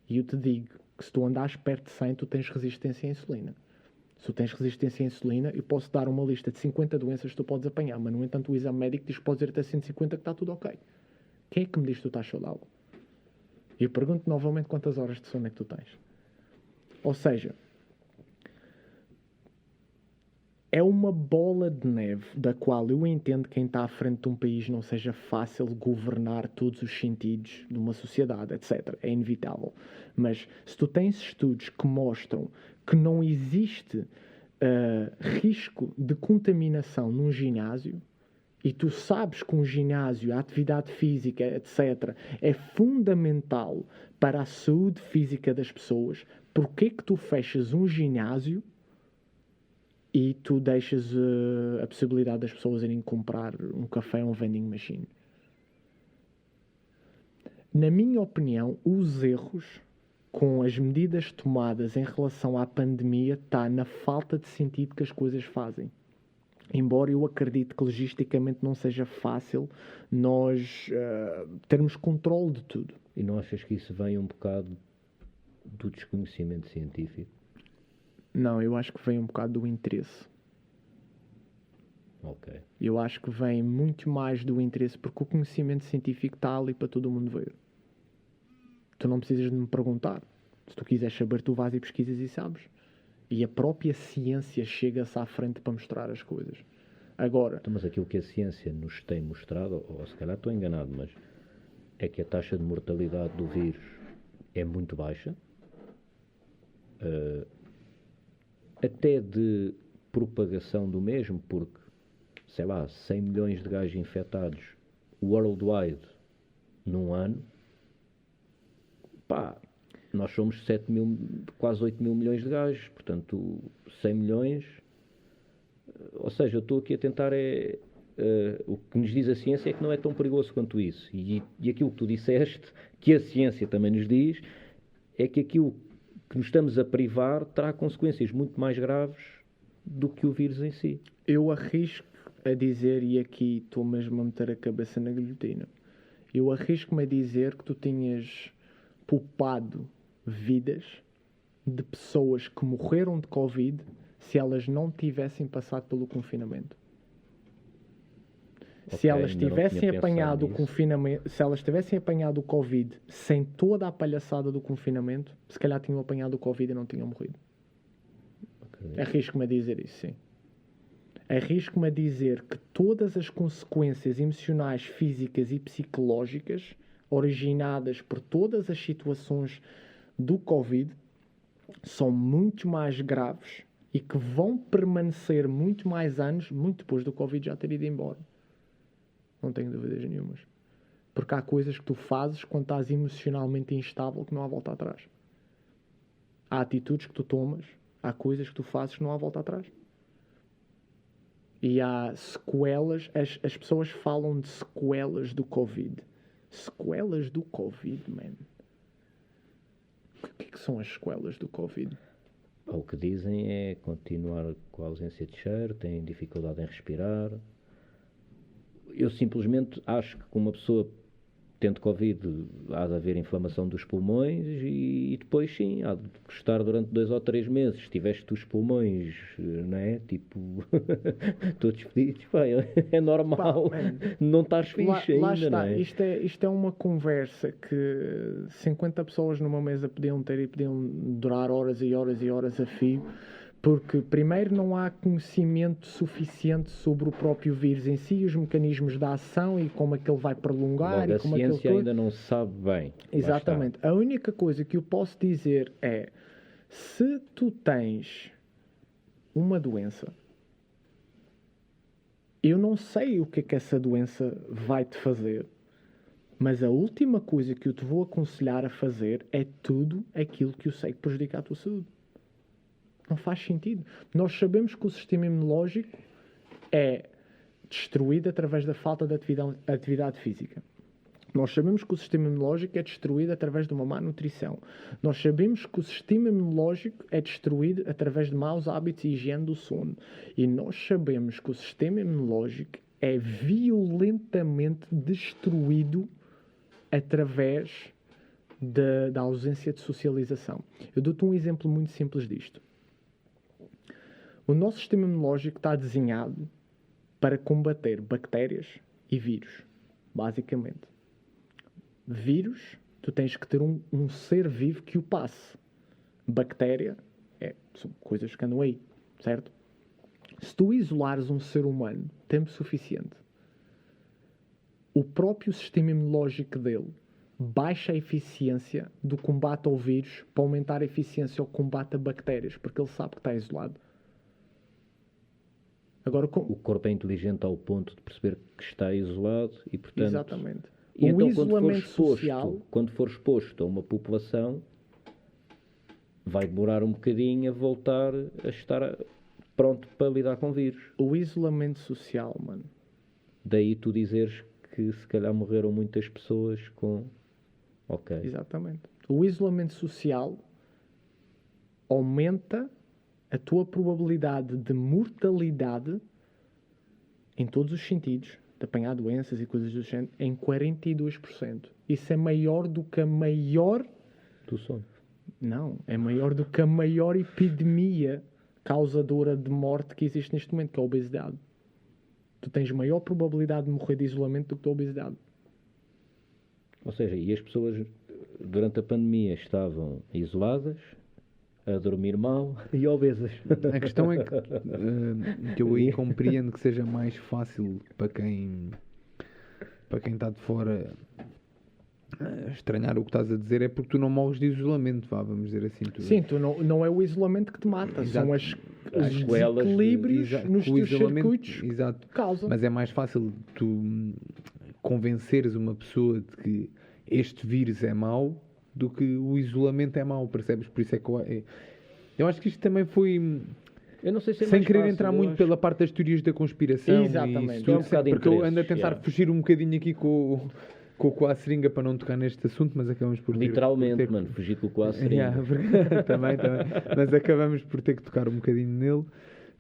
E eu te digo que se tu andares perto de 100, tu tens resistência à insulina. Se tu tens resistência à insulina, eu posso dar uma lista de 50 doenças que tu podes apanhar, mas no entanto o exame médico diz que podes ir até 150 que está tudo ok. Quem é que me diz que tu estás saudável? E eu pergunto novamente quantas horas de sono é que tu tens. Ou seja, é uma bola de neve da qual eu entendo que quem está à frente de um país não seja fácil governar todos os sentidos de uma sociedade, etc. É inevitável. Mas se tu tens estudos que mostram que não existe risco de contaminação num ginásio, e tu sabes que um ginásio, a atividade física, etc., é fundamental para a saúde física das pessoas, porquê que tu fechas um ginásio e tu deixas a possibilidade das pessoas irem comprar um café ou um vending machine? Na minha opinião, os erros com as medidas tomadas em relação à pandemia está na falta de sentido que as coisas fazem. Embora eu acredite que logisticamente não seja fácil nós termos controle de tudo. E não achas que isso vem um bocado do desconhecimento científico? Não, eu acho que vem um bocado do interesse. Ok. Eu acho que vem muito mais do interesse, porque o conhecimento científico está ali para todo mundo ver. Tu não precisas de me perguntar. Se tu quiseres saber, tu vais e pesquisas e sabes. E a própria ciência chega-se à frente para mostrar as coisas. Agora... Então, mas aquilo que a ciência nos tem mostrado, ou se calhar estou enganado, mas é que a taxa de mortalidade do vírus é muito baixa. Até de propagação do mesmo, porque sei lá, 100 milhões de gajos infectados worldwide num ano, pá, nós somos 7 mil, quase 8 mil milhões de gajos, portanto 100 milhões, ou seja, eu estou aqui a tentar o que nos diz a ciência é que não é tão perigoso quanto isso, e aquilo que tu disseste, que a ciência também nos diz, é que aquilo que nos estamos a privar terá consequências muito mais graves do que o vírus em si. Eu arrisco a dizer, e aqui estou mesmo a meter a cabeça na guilhotina, eu arrisco-me a dizer que tu tinhas poupado vidas de pessoas que morreram de Covid se elas não tivessem passado pelo confinamento. Se elas tivessem apanhado o confinamento, se elas tivessem apanhado o Covid sem toda a palhaçada do confinamento, se calhar tinham apanhado o Covid e não tinham morrido. Okay. Arrisco-me a dizer isso, sim. Arrisco-me a dizer que todas as consequências emocionais, físicas e psicológicas originadas por todas as situações do Covid são muito mais graves e que vão permanecer muito mais anos, muito depois do Covid já ter ido embora. Não tenho dúvidas nenhumas. Porque há coisas que tu fazes quando estás emocionalmente instável que não há volta atrás. Há atitudes que tu tomas, há coisas que tu fazes que não há volta atrás. E há sequelas, as pessoas falam de sequelas do Covid. Sequelas do Covid, man. O que é que são as sequelas do Covid? O que dizem é continuar com a ausência de cheiro, têm dificuldade em respirar. Eu simplesmente acho que com uma pessoa tendo Covid há de haver inflamação dos pulmões e depois sim, há de custar durante 2 ou 3 meses. Se tiveste os pulmões, não é? Tipo, todos fedidos, pá, é normal. Pá, não estás fixe ainda, está. Não é? Isto é uma conversa que 50 pessoas numa mesa podiam ter e podiam durar horas e horas e horas a fio. Porque, primeiro, não há conhecimento suficiente sobre o próprio vírus em si, os mecanismos da ação e como é que ele vai prolongar. Logo, e como a ciência ainda não sabe bem. Exatamente. A única coisa que eu posso dizer é, se tu tens uma doença, eu não sei o que é que essa doença vai te fazer, mas a última coisa que eu te vou aconselhar a fazer é tudo aquilo que eu sei que prejudica a tua saúde. Não faz sentido. Nós sabemos que o sistema imunológico é destruído através da falta de atividade física. Nós sabemos que o sistema imunológico é destruído através de uma má nutrição. Nós sabemos que o sistema imunológico é destruído através de maus hábitos e higiene do sono. E nós sabemos que o sistema imunológico é violentamente destruído através da ausência de socialização. Eu dou-te um exemplo muito simples disto. O nosso sistema imunológico está desenhado para combater bactérias e vírus, basicamente. Vírus, tu tens que ter um ser vivo que o passe. Bactéria, são coisas que andam aí, certo? Se tu isolares um ser humano tempo suficiente, o próprio sistema imunológico dele baixa a eficiência do combate ao vírus para aumentar a eficiência ao combate a bactérias, porque ele sabe que está isolado. Agora, o corpo é inteligente ao ponto de perceber que está isolado e, portanto... Exatamente. E o então, isolamento social... Quando for exposto a uma população, vai demorar um bocadinho a voltar a estar pronto para lidar com vírus. O isolamento social, mano. Daí tu dizeres que se calhar morreram muitas pessoas com... Ok. Exatamente. O isolamento social aumenta a tua probabilidade de mortalidade em todos os sentidos, de apanhar doenças e coisas do género, em 42%. Isso é maior do que a maior... Do sono. Não, é maior do que a maior epidemia causadora de morte que existe neste momento, que é a obesidade. Tu tens maior probabilidade de morrer de isolamento do que da obesidade. Ou seja, e as pessoas durante a pandemia estavam isoladas, a dormir mal e obesas. A questão é que eu aí compreendo que seja mais fácil para quem está de fora estranhar o que estás a dizer é porque tu não morres de isolamento, vamos dizer assim. Sim, tu não é o isolamento que te mata, são os sequelas desequilíbrios nos o teus isolamento, circuitos exato. que causam. Mas é mais fácil tu convenceres uma pessoa de que este vírus é mau do que o isolamento é mau, percebes? Por isso é que eu acho que isto também foi... Eu não sei se é sem mais querer fácil, entrar eu muito acho. pela parte das teorias da conspiração. Exatamente. E isso É um tudo, bocado de porque eu ando a interesses, tentar fugir um bocadinho aqui com a seringa para não tocar neste assunto, mas acabamos por ter... Literalmente, mano, fugir com o quase seringa. também. Mas acabamos por ter que tocar um bocadinho nele,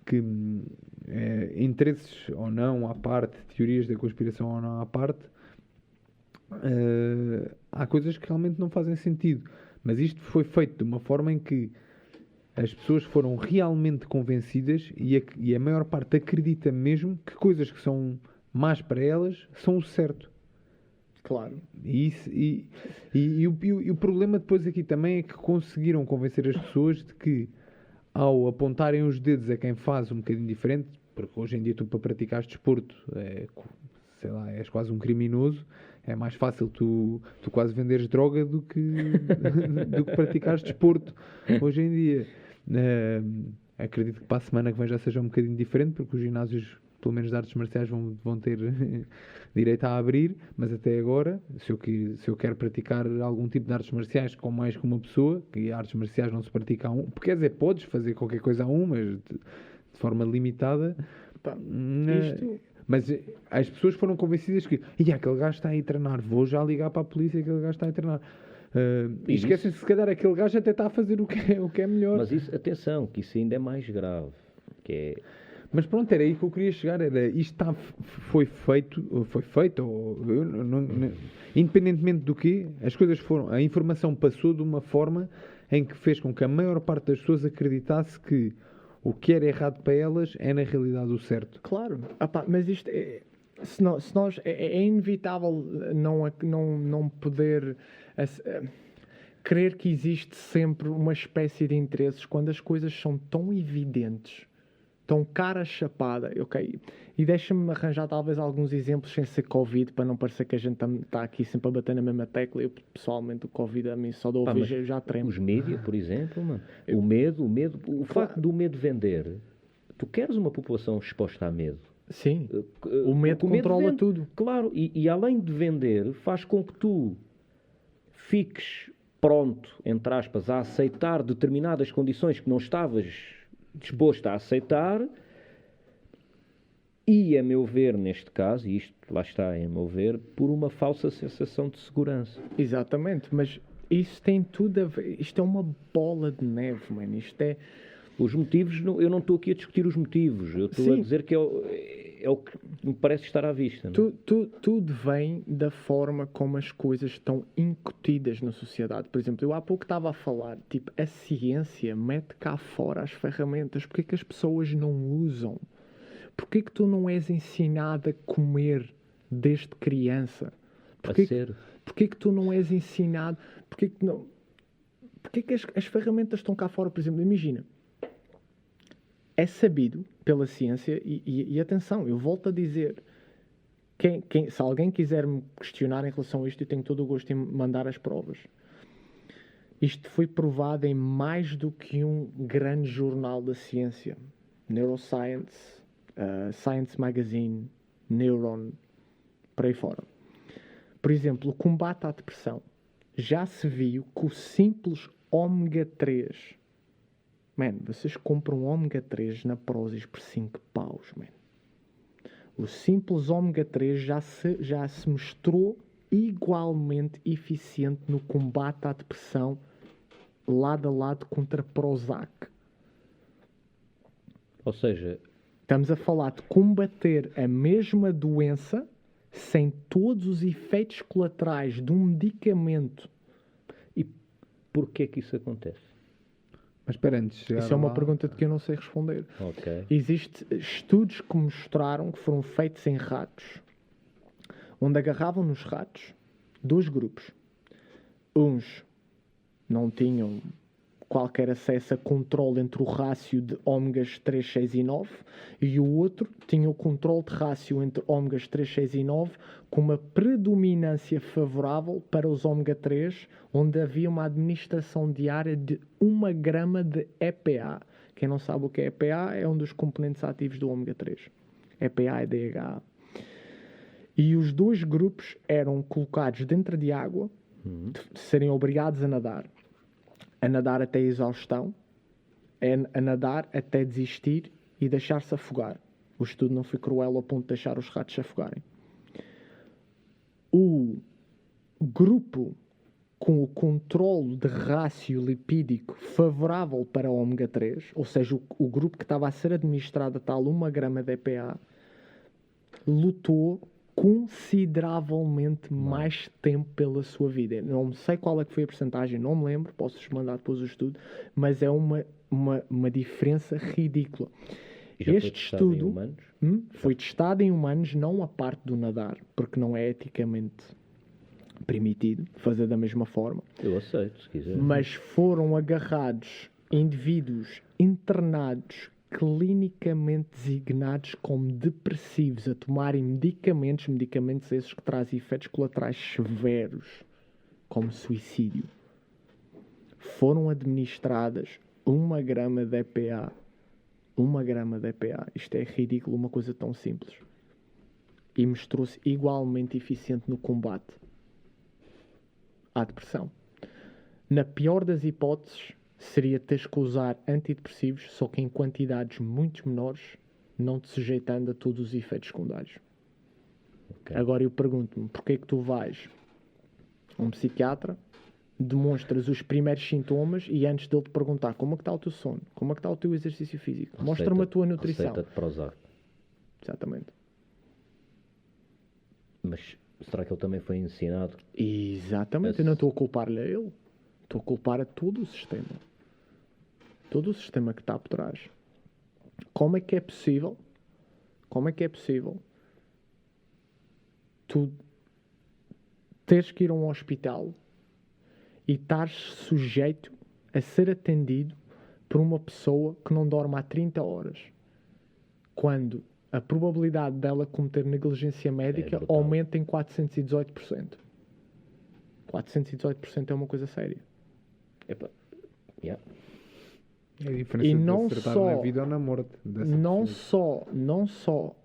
que interesses ou não à parte, teorias da conspiração ou não à parte, há coisas que realmente não fazem sentido. Mas isto foi feito de uma forma em que as pessoas foram realmente convencidas e a maior parte acredita mesmo que coisas que são más para elas são o certo. Claro. E o problema depois aqui também é que conseguiram convencer as pessoas de que, ao apontarem os dedos a quem faz um bocadinho diferente, porque hoje em dia tu, para praticar desporto, sei lá, és quase um criminoso, é mais fácil tu quase venderes droga do que praticares desporto hoje em dia. Acredito que para a semana que vem já seja um bocadinho diferente, porque os ginásios, pelo menos de artes marciais, vão ter direito a abrir, mas até agora, se eu quero praticar algum tipo de artes marciais com mais que uma pessoa, que artes marciais não se pratica a um, porque quer dizer, podes fazer qualquer coisa a um, mas de forma limitada. Mas as pessoas foram convencidas que aquele gajo está aí a treinar, vou já ligar para a polícia, aquele gajo está aí a treinar. E esquecem-se, se calhar, aquele gajo até está a fazer o que é melhor. Mas isso, atenção, que isso ainda é mais grave. Mas pronto, era aí que eu queria chegar. Foi feito, independentemente do que, as coisas foram. A informação passou de uma forma em que fez com que a maior parte das pessoas acreditasse que o que era errado para elas é na realidade o certo. Claro, mas isto se nós é inevitável não poder crer que existe sempre uma espécie de interesses quando as coisas são tão evidentes, tão cara chapada, ok? E deixa-me arranjar talvez alguns exemplos sem ser Covid, para não parecer que a gente está aqui sempre a bater na mesma tecla. Eu, pessoalmente, o Covid a mim só de ouvir já tremo. Os mídias, por exemplo, mano, o facto do medo vender. Tu queres uma população exposta a medo? Sim, o medo controla tudo. Claro, e além de vender, faz com que tu fiques pronto, entre aspas, a aceitar determinadas condições que não estavas disposto a aceitar. E, a meu ver, neste caso, e isto lá está, a meu ver, por uma falsa sensação de segurança. Exatamente, mas isso tem tudo a ver. Isto é uma bola de neve, mano. Isto é... Os motivos, eu não estou aqui a discutir os motivos. Eu estou a dizer que é o que me parece estar à vista. Tudo vem da forma como as coisas estão incutidas na sociedade. Por exemplo, eu há pouco estava a falar, tipo, a ciência mete cá fora as ferramentas. Porque é que as pessoas não usam? Porquê que tu não és ensinado a comer desde criança? Porquê que tu não és ensinado? Porquê que as ferramentas estão cá fora? Por exemplo, imagina. É sabido pela ciência, e atenção, eu volto a dizer, se alguém quiser me questionar em relação a isto, eu tenho todo o gosto em mandar as provas. Isto foi provado em mais do que um grande jornal da ciência. Neuroscience, Science Magazine, Neuron, por aí fora. Por exemplo, o combate à depressão. Já se viu que o simples ômega 3... Man, vocês compram ômega 3 na Prozis por 5 paus, man. O simples ômega 3 já se mostrou igualmente eficiente no combate à depressão, lado a lado contra Prozac. Ou seja, estamos a falar de combater a mesma doença sem todos os efeitos colaterais de um medicamento. E porquê que isso acontece? Mas espera, antes de chegar Isso é uma lá... pergunta de que eu não sei responder. Okay. Existem estudos que mostraram que foram feitos em ratos, onde agarravam nos ratos dois grupos. Uns não tinham qualquer acesso a controle entre o rácio de ômegas 3, 6 e 9, e o outro tinha o controle de rácio entre ômegas 3, 6 e 9 com uma predominância favorável para os ômega 3, onde havia uma administração diária de 1 grama de EPA. Quem não sabe o que é EPA é um dos componentes ativos do ômega 3. EPA é DHA. E os dois grupos eram colocados dentro de água, de serem obrigados a nadar até a exaustão, a nadar até desistir e deixar-se afogar. O estudo não foi cruel ao ponto de deixar os ratos se afogarem. O grupo com o controle de rácio lipídico favorável para o ômega 3, ou seja, o grupo que estava a ser administrado a tal 1 grama de EPA, lutou consideravelmente mais tempo pela sua vida. Não sei qual é que foi a percentagem, não me lembro, posso-vos mandar depois o estudo, mas é uma diferença ridícula. Este estudo foi testado em humanos, não a parte do nadar, porque não é eticamente permitido fazer da mesma forma. Eu aceito, se quiser. Mas foram agarrados indivíduos internados clinicamente designados como depressivos a tomarem medicamentos esses que trazem efeitos colaterais severos, como suicídio. Foram administradas 1 grama de EPA. 1 grama de EPA. Isto é ridículo, uma coisa tão simples. E mostrou-se igualmente eficiente no combate à depressão. Na pior das hipóteses, seria teres que usar antidepressivos, só que em quantidades muito menores, não te sujeitando a todos os efeitos secundários. Okay. Agora eu pergunto-me, porquê é que tu vais a um psiquiatra, demonstras os primeiros sintomas e antes dele te perguntar como é que está o teu sono, como é que está o teu exercício físico, mostra-me a tua nutrição. Receita de Prozac. Exatamente. Mas será que ele também foi ensinado? Exatamente, eu não estou a culpar-lhe a ele. Estou a culpar a todo o sistema. Todo o sistema que está por trás. Como é que é possível? Como é que é possível tu teres que ir a um hospital e estares sujeito a ser atendido por uma pessoa que não dorme há 30 horas, quando a probabilidade dela cometer negligência médica aumenta em 418%. 418% é uma coisa séria. Epa. Yeah. É a diferença e de não acertar só, na vida ou na morte. Não só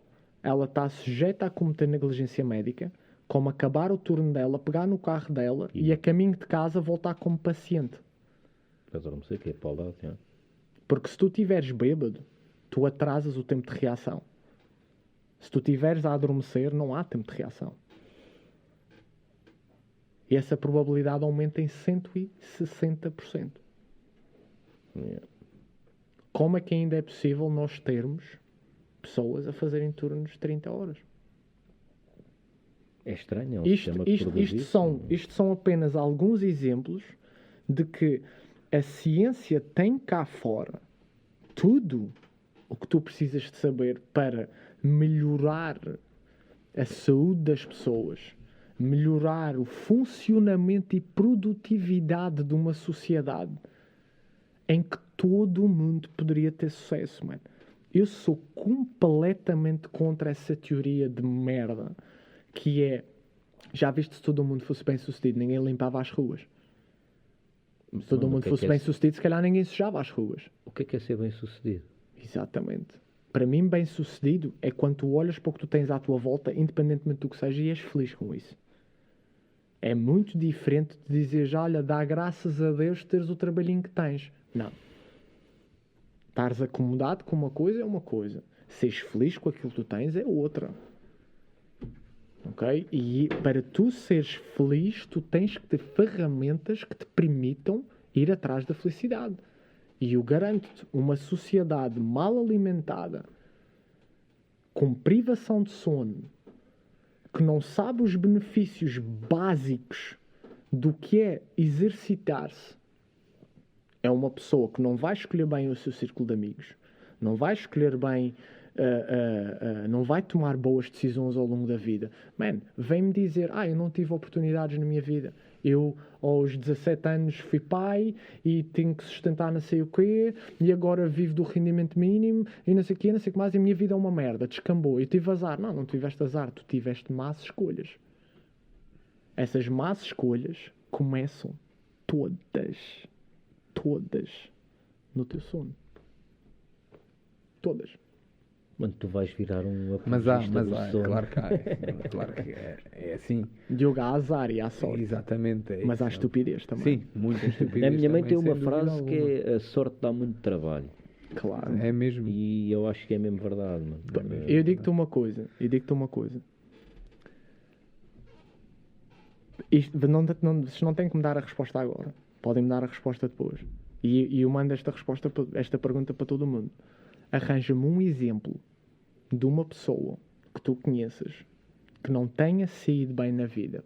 ela está sujeita a cometer negligência médica, como acabar o turno dela, pegar no carro dela e a caminho de casa voltar como paciente. Adormecer, que é para o lado, yeah. Porque se tu estiveres bêbado, tu atrasas o tempo de reação. Se tu estiveres a adormecer, não há tempo de reação. E essa probabilidade aumenta em 160%. Yeah. Como é que ainda é possível nós termos pessoas a fazerem turnos de 30 horas? É estranho, é um isto são apenas alguns exemplos de que a ciência tem cá fora tudo o que tu precisas de saber para melhorar a saúde das pessoas, melhorar o funcionamento e produtividade de uma sociedade em que todo o mundo poderia ter sucesso, mano. Eu sou completamente contra essa teoria de merda que é, já viste, se todo o mundo fosse bem sucedido, ninguém limpava as ruas. Se todo o mundo fosse bem sucedido, se calhar ninguém sujava as ruas. O que é ser bem sucedido? Exatamente. Para mim, bem sucedido é quando tu olhas para o que tu tens à tua volta, independentemente do que seja, e és feliz com isso. É muito diferente de dizer, olha, dá graças a Deus teres o trabalhinho que tens. Não. Estares acomodado com uma coisa é uma coisa. Seres feliz com aquilo que tu tens é outra. Ok? E para tu seres feliz, tu tens que ter ferramentas que te permitam ir atrás da felicidade. E eu garanto-te, uma sociedade mal alimentada, com privação de sono, que não sabe os benefícios básicos do que é exercitar-se, é uma pessoa que não vai escolher bem o seu círculo de amigos, não vai escolher bem, não vai tomar boas decisões ao longo da vida. Man, vem-me dizer, eu não tive oportunidades na minha vida. Eu, aos 17 anos, fui pai e tenho que sustentar não sei o quê, e agora vivo do rendimento mínimo, e não sei o quê, não sei o que mais, e a minha vida é uma merda, descambou. Eu tive azar. Não, não tiveste azar, tu tiveste más escolhas. Essas más escolhas começam todas no teu sono. Todas. Mano, tu vais virar um Mas apologista do sono. claro que há. Claro que é assim. Diogo, há azar e há sorte. Exatamente. É Mas há isso. estupidez também. Sim, muita estupidez. A minha mãe tem também, uma sem dúvida frase que alguma. é: a sorte dá muito trabalho. Claro. É mesmo. E eu acho que é mesmo verdade, mano. Eu digo-te uma coisa. Isto, vocês não têm que me dar a resposta agora. Podem-me dar a resposta depois. E eu mando esta pergunta para todo mundo. Arranja-me um exemplo de uma pessoa que tu conheças que não tenha saído bem na vida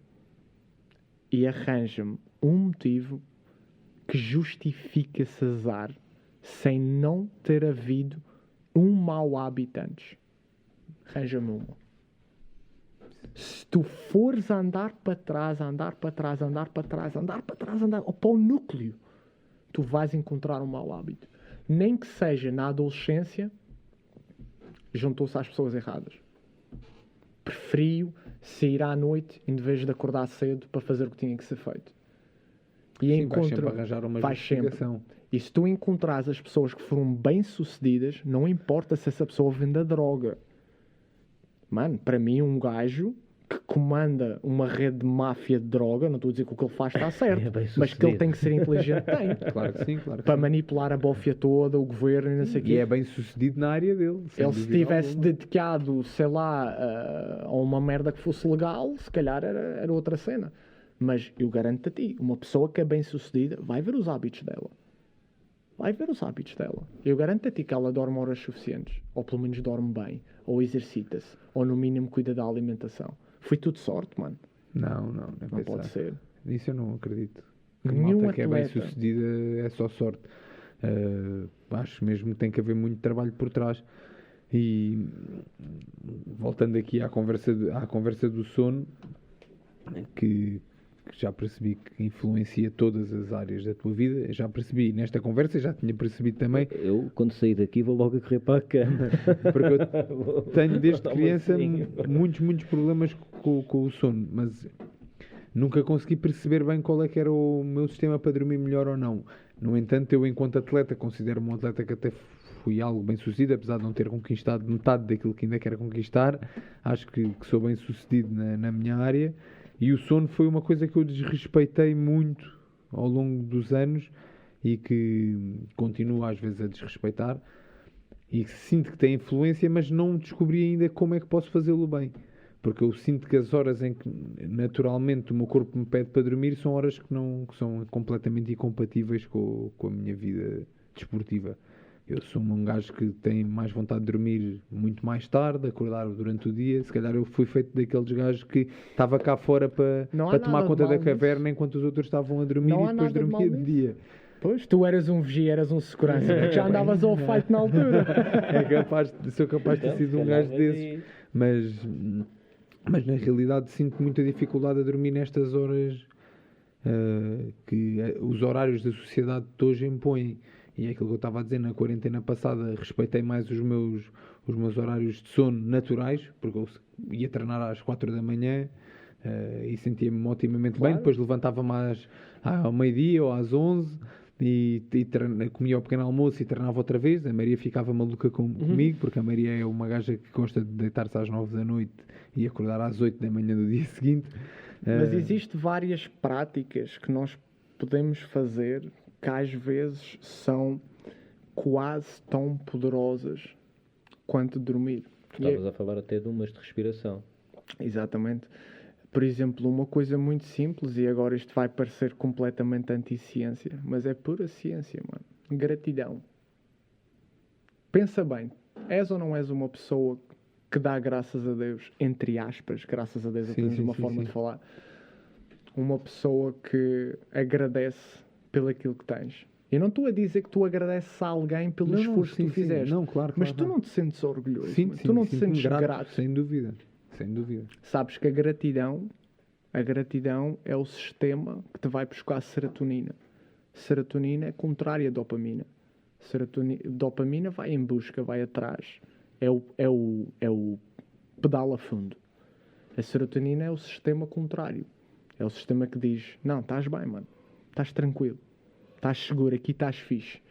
e arranja-me um motivo que justifique esse azar sem não ter havido um mau hábito antes. Arranja-me uma. Se tu fores andar para trás, ou para o núcleo, tu vais encontrar um mau hábito. Nem que seja na adolescência, juntou-se às pessoas erradas. Preferiu sair à noite em vez de acordar cedo para fazer o que tinha que ser feito. E Sim, vais sempre arranjar uma justificação. E se tu encontrares as pessoas que foram bem-sucedidas, não importa se essa pessoa vende a droga. Mano, para mim um gajo que comanda uma rede de máfia de droga, não estou a dizer que o que ele faz está certo, mas que ele tem que ser inteligente, tem. Claro que sim, claro que Para sim. manipular a bófia toda, o governo e não sei o quê. E é bem sucedido na área dele. sem Ele se dúvida tivesse alguma. dedicado, sei lá, a uma merda que fosse legal, se calhar era outra cena. Mas eu garanto a ti, uma pessoa que é bem sucedida vai ver os hábitos dela. Eu garanto a ti que ela dorme horas suficientes, ou pelo menos dorme bem, ou exercita-se, ou no mínimo cuida da alimentação. Foi tudo sorte, mano. Não Não pode ser. Nisso eu não acredito. Que Nenhum malta que é bem atleta. sucedida é só sorte. Acho mesmo que tem que haver muito trabalho por trás. E voltando aqui à conversa do sono, que já percebi que influencia todas as áreas da tua vida. Já percebi nesta conversa, já tinha percebido também. Eu, quando sair daqui, vou logo a correr para a cama. Porque eu tenho desde Toma criança assim. muitos problemas com o sono, mas nunca consegui perceber bem qual é que era o meu sistema para dormir melhor ou não. No entanto, eu enquanto atleta, considero-me um atleta que até fui algo bem sucedido, apesar de não ter conquistado metade daquilo que ainda quero conquistar. Acho que sou bem sucedido na minha área. E o sono foi uma coisa que eu desrespeitei muito ao longo dos anos e que continuo às vezes a desrespeitar e que sinto que tem influência, mas não descobri ainda como é que posso fazê-lo bem. Porque eu sinto que as horas em que naturalmente o meu corpo me pede para dormir são horas que são completamente incompatíveis com a minha vida desportiva. Eu sou um gajo que tem mais vontade de dormir muito mais tarde, acordar durante o dia. Se calhar eu fui feito daqueles gajos que estava cá fora para tomar conta da caverna enquanto os outros estavam a dormir e depois dormia de dia. Pois, tu eras um vigia, eras um segurança, porque já andavas ao fight na altura. Sou capaz de ter sido um gajo desses. Mas na realidade sinto muita dificuldade a dormir nestas horas que os horários da sociedade de hoje impõem. E é aquilo que eu estava a dizer, na quarentena passada respeitei mais os meus horários de sono naturais, porque eu ia treinar às 4 da manhã e sentia-me otimamente bem, depois levantava-me ao meio-dia ou às 11 e comia o pequeno almoço e treinava outra vez. A Maria ficava maluca comigo, porque a Maria é uma gaja que gosta de deitar-se às 9 da noite e acordar às 8 da manhã do dia seguinte. Mas existem várias práticas que nós podemos fazer que às vezes são quase tão poderosas quanto dormir. Estavas a falar até de umas de respiração. Exatamente. Por exemplo, uma coisa muito simples, e agora isto vai parecer completamente anti-ciência, mas é pura ciência, mano. Gratidão. Pensa bem, és ou não és uma pessoa que dá graças a Deus, entre aspas, graças a Deus, apenas uma forma de falar, uma pessoa que agradece pelo aquilo que tens. Eu não estou a dizer que tu agradeces a alguém pelo esforço que tu fizeste, mas tu não te sentes orgulhoso, tu não te sentes grato. Sem dúvida. Sabes que a gratidão A gratidão é o sistema que te vai buscar serotonina. Serotonina é contrária à dopamina. Dopamina vai em busca, vai atrás. É o pedal a fundo. A serotonina é o sistema contrário. É o sistema que diz, não, estás bem, mano. Estás tranquilo. Estás seguro, aqui estás fixe.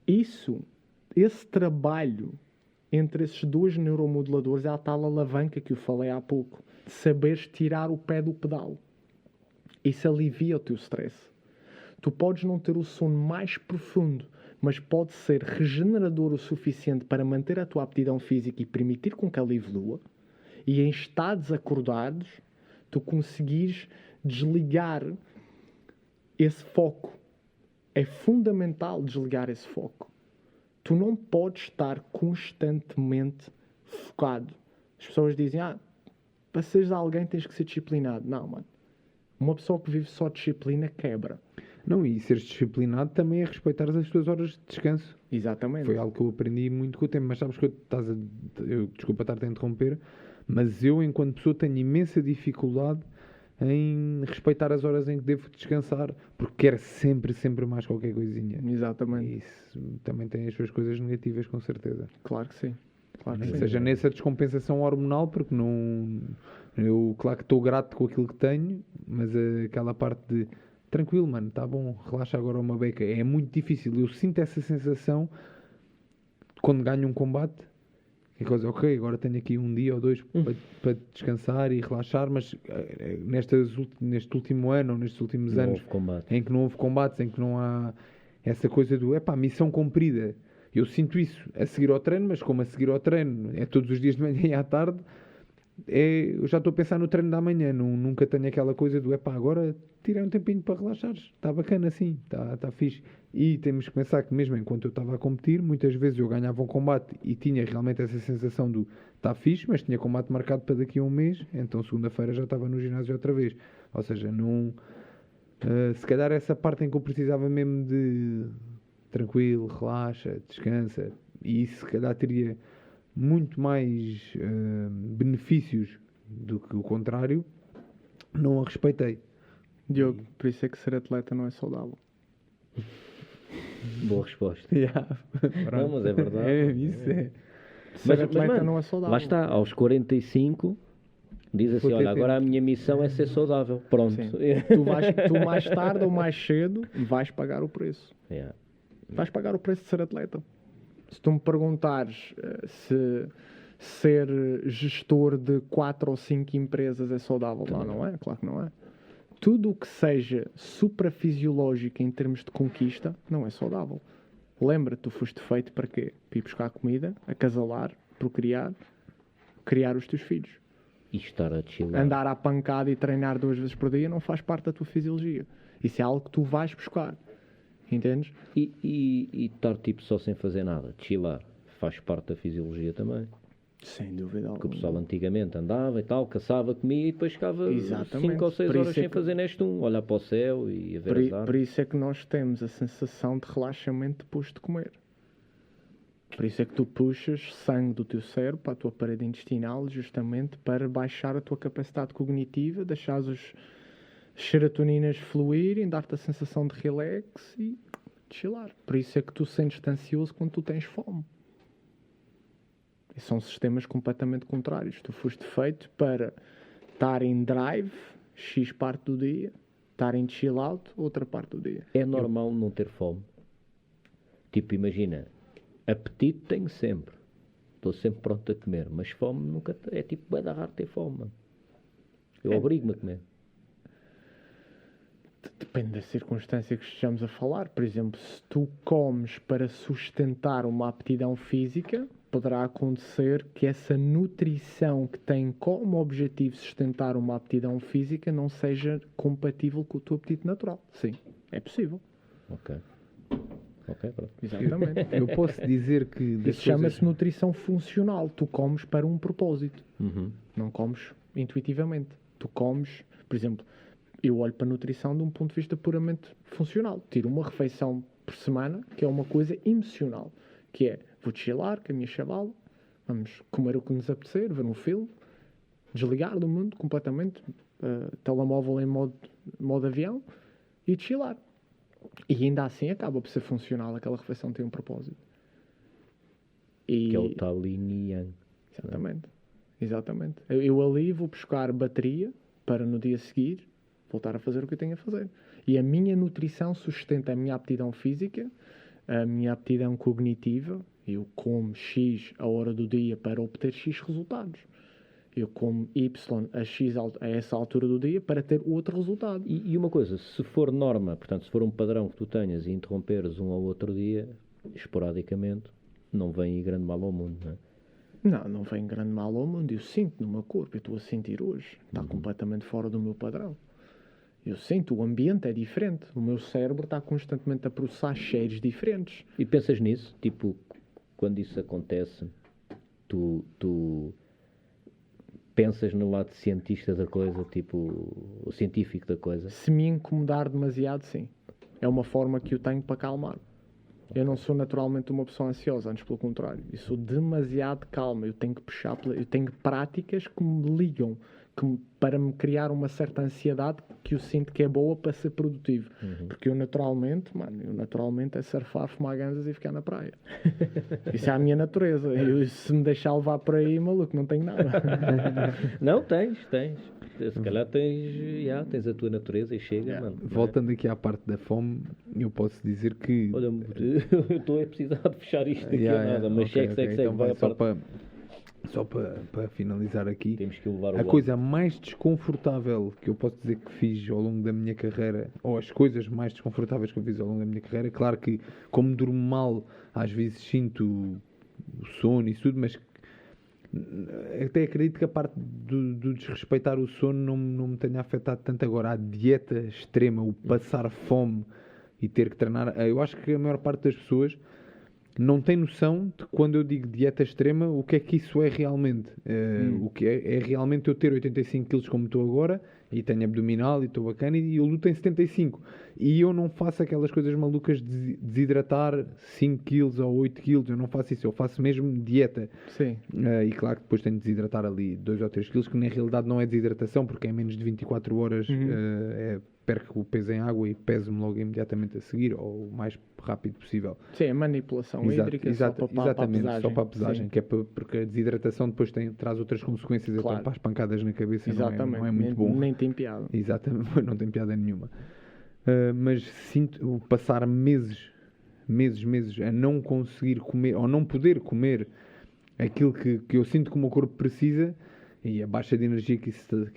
Esse trabalho entre esses dois neuromoduladores é a tal alavanca que eu falei há pouco. De saberes tirar o pé do pedal. Isso alivia o teu stress. Tu podes não ter o sono mais profundo, mas pode ser regenerador o suficiente para manter a tua aptidão física e permitir com que ela evolua. E em estados acordados, tu conseguires desligar esse foco. É fundamental desligar esse foco. Tu não podes estar constantemente focado. As pessoas dizem, para seres alguém tens que ser disciplinado. Não, mano. Uma pessoa que vive só disciplina quebra. Não, e seres disciplinado também é respeitar as tuas horas de descanso. Exatamente. Foi algo que eu aprendi muito com o tempo. Mas sabes que desculpa estar-te a interromper, mas eu, enquanto pessoa, tenho imensa dificuldade em respeitar as horas em que devo descansar, porque quero sempre mais qualquer coisinha. Exatamente. E isso também tem as suas coisas negativas, com certeza. Claro que sim. Claro que Ou sim. seja, nessa descompensação hormonal, porque não... Eu, claro que estou grato com aquilo que tenho, mas aquela parte de tranquilo, mano, está bom, relaxa agora uma beca. É muito difícil. Eu sinto essa sensação quando ganho um combate. É coisa, ok, agora tenho aqui um dia ou dois para descansar e relaxar, mas neste último ano ou nestes últimos anos em que não houve combates, em que não há essa coisa do missão cumprida. Eu sinto isso a seguir ao treino, mas como a seguir ao treino é todos os dias de manhã e à tarde, eu já estou a pensar no treino da manhã. Nunca tenho aquela coisa do agora tirei um tempinho para relaxar, está bacana assim, está fixe. E temos que pensar que mesmo enquanto eu estava a competir, muitas vezes eu ganhava um combate e tinha realmente essa sensação do está fixe, mas tinha combate marcado para daqui a um mês, então segunda-feira já estava no ginásio outra vez. Ou seja, não... se calhar essa parte em que eu precisava mesmo de tranquilo, relaxa, descansa, e isso se calhar teria muito mais benefícios do que o contrário, não a respeitei. Diogo, por isso é que ser atleta não é saudável. Boa resposta. Não, mas é verdade. Isso é. Ser atleta mano, não é saudável. Lá está, aos 45 diz assim, olha, agora a minha missão é ser saudável. Pronto. Tu mais tarde ou mais cedo vais pagar o preço. Yeah. Vais pagar o preço de ser atleta. Se tu me perguntares se ser gestor de 4 ou 5 empresas é saudável, não é? Claro que não é. Tudo o que seja suprafisiológico em termos de conquista não é saudável. Lembra-te, tu foste feito para quê? Para ir buscar comida, acasalar, procriar, criar os teus filhos. E estar a chilar. Andar à pancada e treinar 2 vezes por dia não faz parte da tua fisiologia. Isso é algo que tu vais buscar. Entendes? E estar tipo só sem fazer nada, chilar, faz parte da fisiologia também. Sem dúvida alguma. Porque o pessoal antigamente andava e tal, caçava, comia e depois ficava 5 ou 6 Por horas isso é sem que- fazer neste olhar para o céu e a ver as Por árvores. isso é que nós temos a sensação de relaxamento depois de comer. Por isso é que tu puxas sangue do teu cérebro para a tua parede intestinal, justamente para baixar a tua capacidade cognitiva, deixar as serotoninas fluírem, dar-te a sensação de relax e chilar. Por isso é que tu sentes-te ansioso quando tu tens fome. E são sistemas completamente contrários. Tu foste feito para estar em drive, X parte do dia, estar em chill out, outra parte do dia. É normal não ter fome. Tipo, imagina, apetite tenho sempre. Estou sempre pronto a comer, mas fome nunca... É tipo, vai dar raro ter fome, mano. Eu obrigo-me a comer. Depende da circunstância que estejamos a falar. Por exemplo, se tu comes para sustentar uma aptidão física, poderá acontecer que essa nutrição que tem como objetivo sustentar uma aptidão física não seja compatível com o teu apetite natural. Sim, é possível. Ok, pronto. Exatamente. Eu posso dizer que... Isso chama-se nutrição funcional. Tu comes para um propósito. Uhum. Não comes intuitivamente. Tu comes, por exemplo, eu olho para a nutrição de um ponto de vista puramente funcional. Tiro uma refeição por semana, que é uma coisa emocional, que é, vou chilar com a minha chavala, vamos comer o que nos apetecer, ver um filme, desligar do mundo completamente, telemóvel em modo avião e chilar. E ainda assim acaba por ser funcional, aquela refeição tem um propósito. Que é o tal yin e yang. Exatamente. Exatamente. Eu ali vou buscar bateria para no dia seguinte voltar a fazer o que eu tenho a fazer. E a minha nutrição sustenta a minha aptidão física, a minha aptidão cognitiva. Eu como X a hora do dia para obter X resultados. Eu como Y a essa altura do dia para ter outro resultado. E uma coisa, se for norma, portanto, se for um padrão que tu tenhas e interromperes um ao outro dia, esporadicamente, não vem aí grande mal ao mundo, não é? Não vem grande mal ao mundo. Eu sinto no meu corpo, eu estou a sentir hoje. Está completamente fora do meu padrão. Eu sinto, o ambiente é diferente. O meu cérebro está constantemente a processar cheiros diferentes. E pensas nisso? Tipo, quando isso acontece, tu pensas no lado cientista da coisa, tipo, o científico da coisa? Se me incomodar demasiado, sim. É uma forma que eu tenho para calmar. Eu não sou naturalmente uma pessoa ansiosa, antes pelo contrário. Eu sou demasiado calma. Eu tenho que puxar, eu tenho práticas que me ligam, para me criar uma certa ansiedade que eu sinto que é boa para ser produtivo. Porque eu naturalmente é surfar, fumar ganzas e ficar na praia. Isso é a minha natureza. Se me deixar levar por aí, maluco, não tenho nada. Não, tens. Se calhar tens a tua natureza e chega, mano. Voltando aqui à parte da fome, eu posso dizer que... Olha, eu estou a precisar de fechar isto aqui a nada, mas segue, então vai a parte... Só para finalizar aqui, temos que levar a coisa mais desconfortável que eu posso dizer que fiz ao longo da minha carreira, ou as coisas mais desconfortáveis que eu fiz ao longo da minha carreira, claro que como durmo mal, às vezes sinto o sono e tudo, mas até acredito que a parte do desrespeitar o sono não me tenha afetado tanto. Agora, a dieta extrema, o passar fome e ter que treinar, eu acho que a maior parte das pessoas não tem noção de, quando eu digo dieta extrema, o que é que isso é realmente. O que é realmente eu ter 85 kg como estou agora, e tenho abdominal e estou bacana, e eu luto em 75. E eu não faço aquelas coisas malucas de desidratar 5 kg ou 8 kg, eu não faço isso, eu faço mesmo dieta. Sim. E claro que depois tenho de desidratar ali 2 ou 3 kg, que na realidade não é desidratação, porque em menos de 24 horas perco o peso em água e peso-me logo imediatamente a seguir, ou o mais rápido possível. Sim, a manipulação hídrica exatamente, só para a pesagem, Sim. que é porque a desidratação depois traz outras consequências, claro. Então para as pancadas na cabeça exatamente. não é muito bom. Nem tem piada. Exatamente, não tem piada nenhuma. Mas sinto passar meses a não conseguir comer, ou não poder comer aquilo que eu sinto que o meu corpo precisa, e a baixa de energia que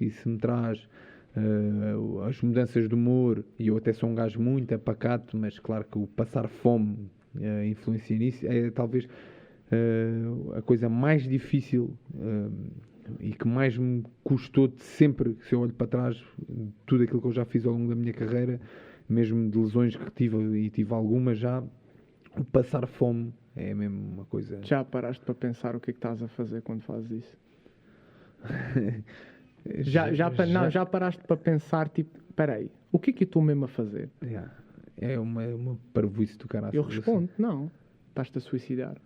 isso me traz, as mudanças de humor, e eu até sou um gajo muito apacato, mas claro que o passar fome influencia nisso, é talvez a coisa mais difícil e que mais me custou de sempre, se eu olho para trás, tudo aquilo que eu já fiz ao longo da minha carreira, mesmo de lesões que tive, e tive algumas já, o passar fome é mesmo uma coisa... Já paraste para pensar o que é que estás a fazer quando fazes isso? Já paraste para pensar, tipo, espera aí, o que é que eu estou mesmo a fazer? É uma parvoíce do caralho. Eu respondo, não, estás-te a suicidar.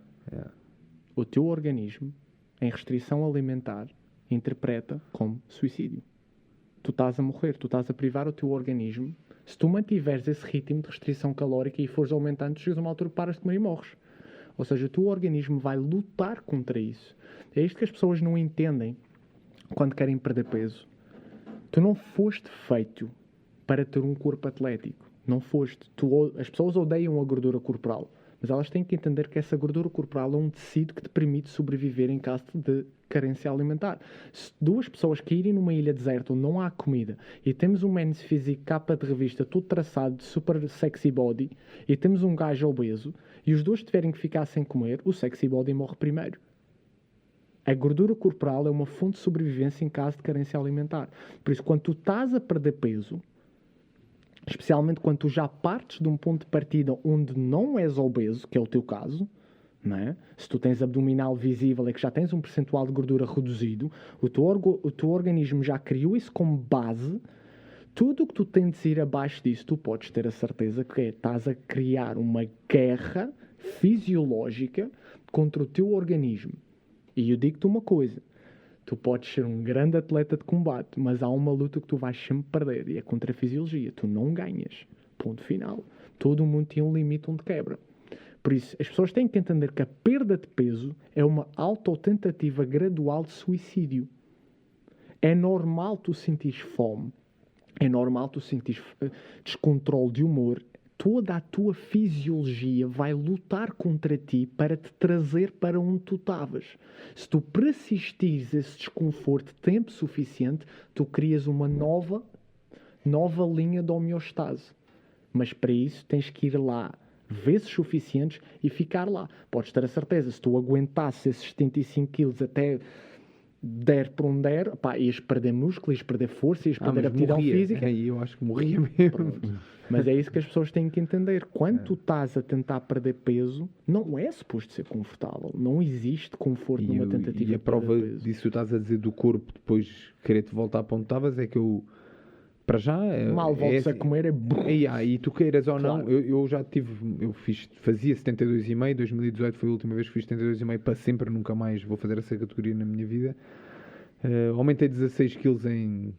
O teu organismo, em restrição alimentar, interpreta como suicídio. Tu estás a morrer, tu estás a privar o teu organismo. Se tu mantiveres esse ritmo de restrição calórica e fores aumentando, chegas a uma altura que paras de comer e morres. Ou seja, o teu organismo vai lutar contra isso. É isto que as pessoas não entendem quando querem perder peso. Tu não foste feito para ter um corpo atlético. Não foste. As pessoas odeiam a gordura corporal, mas elas têm que entender que essa gordura corporal é um tecido que te permite sobreviver em caso de carência alimentar. Se duas pessoas caírem numa ilha deserta onde não há comida e temos um Men's Physique capa de revista todo traçado de super sexy body e temos um gajo obeso e os dois tiverem que ficar sem comer, o sexy body morre primeiro. A gordura corporal é uma fonte de sobrevivência em caso de carência alimentar. Por isso, quando tu estás a perder peso, especialmente quando tu já partes de um ponto de partida onde não és obeso, que é o teu caso, não é? Se tu tens abdominal visível é que já tens um percentual de gordura reduzido, o teu organismo já criou isso como base. Tudo o que tu tentes ir abaixo disso, tu podes ter a certeza que estás a criar uma guerra fisiológica contra o teu organismo. E eu digo-te uma coisa, Tu podes ser um grande atleta de combate, mas há uma luta que tu vais sempre perder, e é contra a fisiologia. Tu não ganhas. Ponto final. Todo mundo tem um limite onde quebra. Por isso, as pessoas têm que entender que a perda de peso é uma autotentativa gradual de suicídio. É normal tu sentires fome. É normal tu sentires descontrole de humor. Toda a tua fisiologia vai lutar contra ti para te trazer para onde tu estavas. Se tu persistires esse desconforto tempo suficiente, tu crias uma nova linha de homeostase. Mas para isso tens que ir lá vezes suficientes e ficar lá. Podes ter a certeza, se tu aguentasses esses 75 quilos até der por um der, pá, ias perder músculo, ias perder força, ias perder aptidão física. Aí eu acho que morria mesmo. Pronto. Mas é isso que as pessoas têm que entender. Quando tu estás a tentar perder peso, não é suposto ser confortável. Não existe conforto numa tentativa e a de prova perder peso. disso que tu estás a dizer do corpo depois querer-te voltar para onde estavas é que eu, para já... Mal voltes a comer é bom. E tu queiras ou Claro. não, eu já tive, fazia 72,5, 2018 foi a última vez que fiz 72,5, para sempre, nunca mais vou fazer essa categoria na minha vida. Aumentei 16 quilos em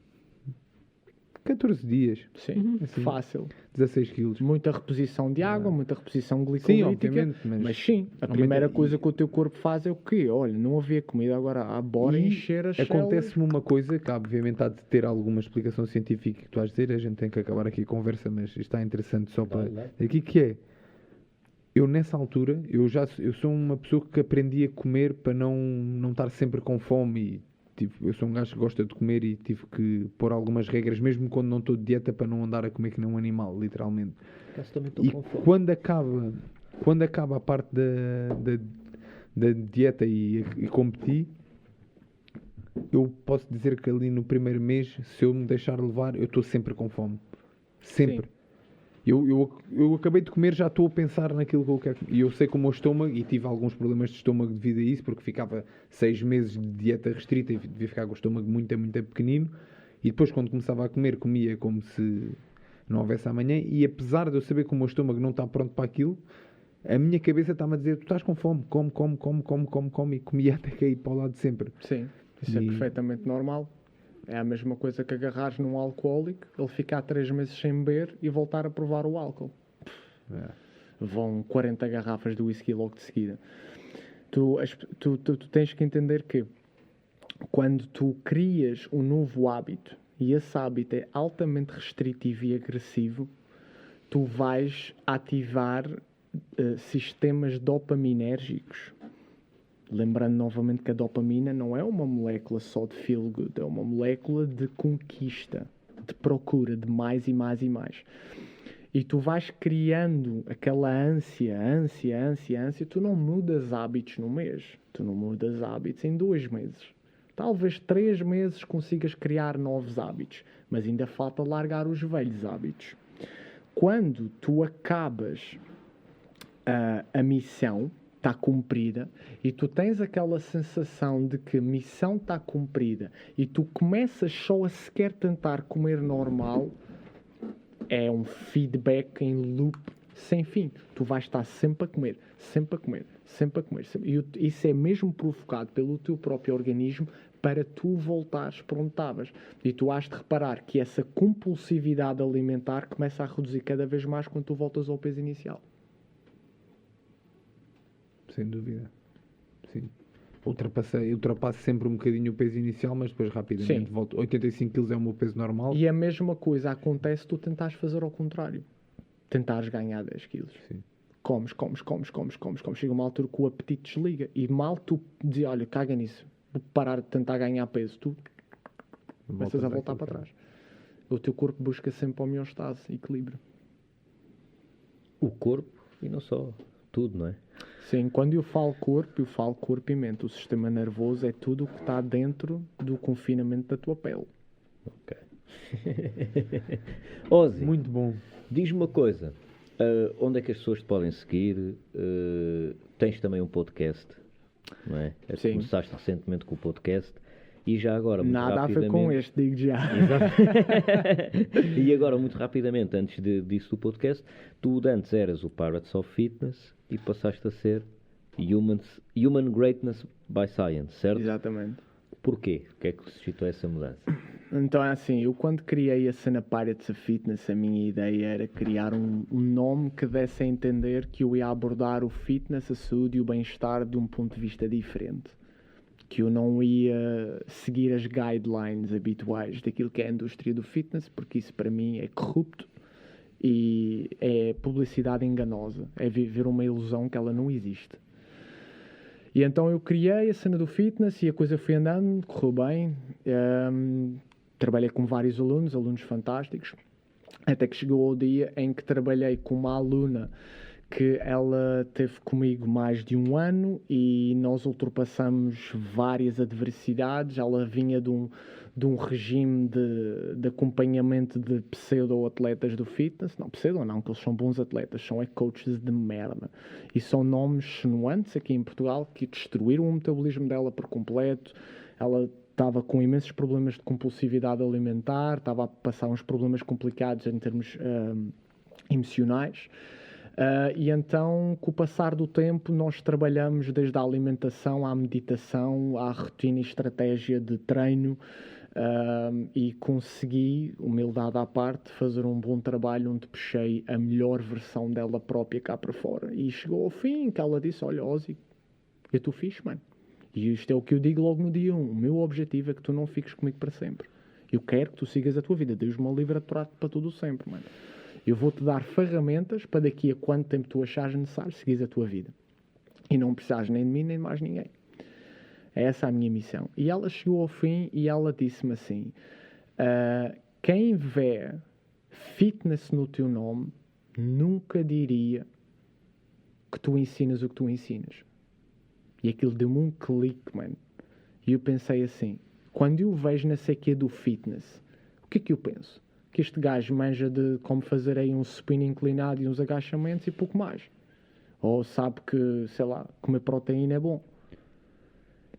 14 dias. Sim, Assim, fácil. 16 quilos. Muita reposição de água, muita reposição Sim, glicolítica. obviamente, Mas sim, a primeira coisa que o teu corpo faz é o quê? Olha, não havia comida, agora bora E encher as células. acontece-me uma coisa que obviamente há de ter alguma explicação científica que tu has de dizer, a gente tem que acabar aqui a conversa, mas isto está interessante só para... Aqui que é, eu nessa altura, eu sou uma pessoa que aprendi a comer para não estar sempre com fome e eu sou um gajo que gosta de comer e tive que pôr algumas regras, mesmo quando não estou de dieta, para não andar a comer que nem um animal, literalmente. E quando acaba a parte da dieta e competi, eu posso dizer que ali no primeiro mês, se eu me deixar levar, eu estou sempre com fome. Sempre. Sim. Eu acabei de comer, já estou a pensar naquilo que eu quero comer. E eu sei como o meu estômago, e tive alguns problemas de estômago devido a isso, porque ficava 6 meses de dieta restrita e devia ficar com o estômago muito pequenino. E depois, quando começava a comer, comia como se não houvesse amanhã. E apesar de eu saber que o meu estômago não está pronto para aquilo, a minha cabeça está-me a dizer: tu estás com fome, come. E comia até cair para o lado de sempre. Sim, isso é perfeitamente normal. É a mesma coisa que agarrares num alcoólico, ele ficar 3 meses sem beber e voltar a provar o álcool. Vão 40 garrafas de whisky logo de seguida. Tu tens que entender que quando tu crias um novo hábito e esse hábito é altamente restritivo e agressivo, tu vais ativar sistemas dopaminérgicos. Lembrando novamente que a dopamina não é uma molécula só de feel good, é uma molécula de conquista, de procura de mais e mais e mais. E tu vais criando aquela ânsia, tu não mudas hábitos num mês, tu não mudas hábitos em 2 meses. Talvez 3 meses consigas criar novos hábitos, mas ainda falta largar os velhos hábitos. Quando tu acabas a missão, está cumprida, e tu tens aquela sensação de que a missão está cumprida e tu começas só a sequer tentar comer normal, é um feedback em loop sem fim. Tu vais estar sempre a comer. E isso é mesmo provocado pelo teu próprio organismo para tu voltares para onde estavas. E tu has de reparar que essa compulsividade alimentar começa a reduzir cada vez mais quando tu voltas ao peso inicial. Sem dúvida. Sim. Ultrapasso sempre um bocadinho o peso inicial, mas depois rapidamente volto. 85 kg é o meu peso normal. E a mesma coisa acontece se tu tentares fazer ao contrário. Tentares ganhar 10 kg. Sim. Comes. Chega uma altura que o apetite desliga. E mal tu dizes, olha, caga nisso. Vou parar de tentar ganhar peso. Tu começas a voltar para trás. O teu corpo busca sempre homeostase, equilíbrio. O corpo e não só. Tudo, não é? Sim, quando eu falo corpo e mente. O sistema nervoso é tudo o que está dentro do confinamento da tua pele. Ok. Ozzy, muito bom. Diz-me uma coisa. Onde é que as pessoas te podem seguir? Tens também um podcast, não é? Sim. Começaste recentemente com o podcast. E já agora, muito nada rapidamente... a ver com este, digo já. E agora, muito rapidamente, antes disso do podcast, tu antes eras o Pirates of Fitness e passaste a ser Human Greatness by Science, certo? Exatamente. Porquê? O que é que suscitou essa mudança? Então é assim, eu quando criei a cena Pirates of Fitness, a minha ideia era criar um nome que desse a entender que eu ia abordar o fitness, a saúde e o bem-estar de um ponto de vista diferente. Que eu não ia seguir as guidelines habituais daquilo que é a indústria do fitness, porque isso para mim é corrupto e é publicidade enganosa, é viver uma ilusão que ela não existe. E então eu criei a cena do fitness e a coisa foi andando, correu bem. Trabalhei com vários alunos fantásticos, até que chegou ao dia em que trabalhei com uma aluna que ela teve comigo mais de um ano e nós ultrapassamos várias adversidades. Ela vinha de um regime de acompanhamento de pseudo-atletas do fitness. Não, pseudo não, que eles são bons atletas, são coaches de merda. E são nomes extenuantes aqui em Portugal que destruíram o metabolismo dela por completo. Ela estava com imensos problemas de compulsividade alimentar, estava a passar uns problemas complicados em termos emocionais. E então, com o passar do tempo, nós trabalhamos desde a alimentação à meditação, à rotina e estratégia de treino, e consegui, humildade à parte, fazer um bom trabalho onde puxei a melhor versão dela própria cá para fora. E chegou ao fim que ela disse, olha Ozzy, eu estou fixe, mano. E isto é o que eu digo logo no dia 1. O meu objetivo é que tu não fiques comigo para sempre. Eu quero que tu sigas a tua vida. Deus-me o livre para tudo sempre, mano. Eu vou-te dar ferramentas para daqui a quanto tempo tu achares necessário seguires a tua vida. E não precisares nem de mim, nem de mais ninguém. É essa a minha missão. E ela chegou ao fim e ela disse-me assim, quem vê fitness no teu nome nunca diria que tu ensinas o que tu ensinas. E aquilo deu-me um clique, mano. E eu pensei assim, quando eu vejo na CQ do fitness, o que é que eu penso? Que este gajo manja de como fazer aí um supino inclinado e uns agachamentos e pouco mais. Ou sabe que, sei lá, comer proteína é bom.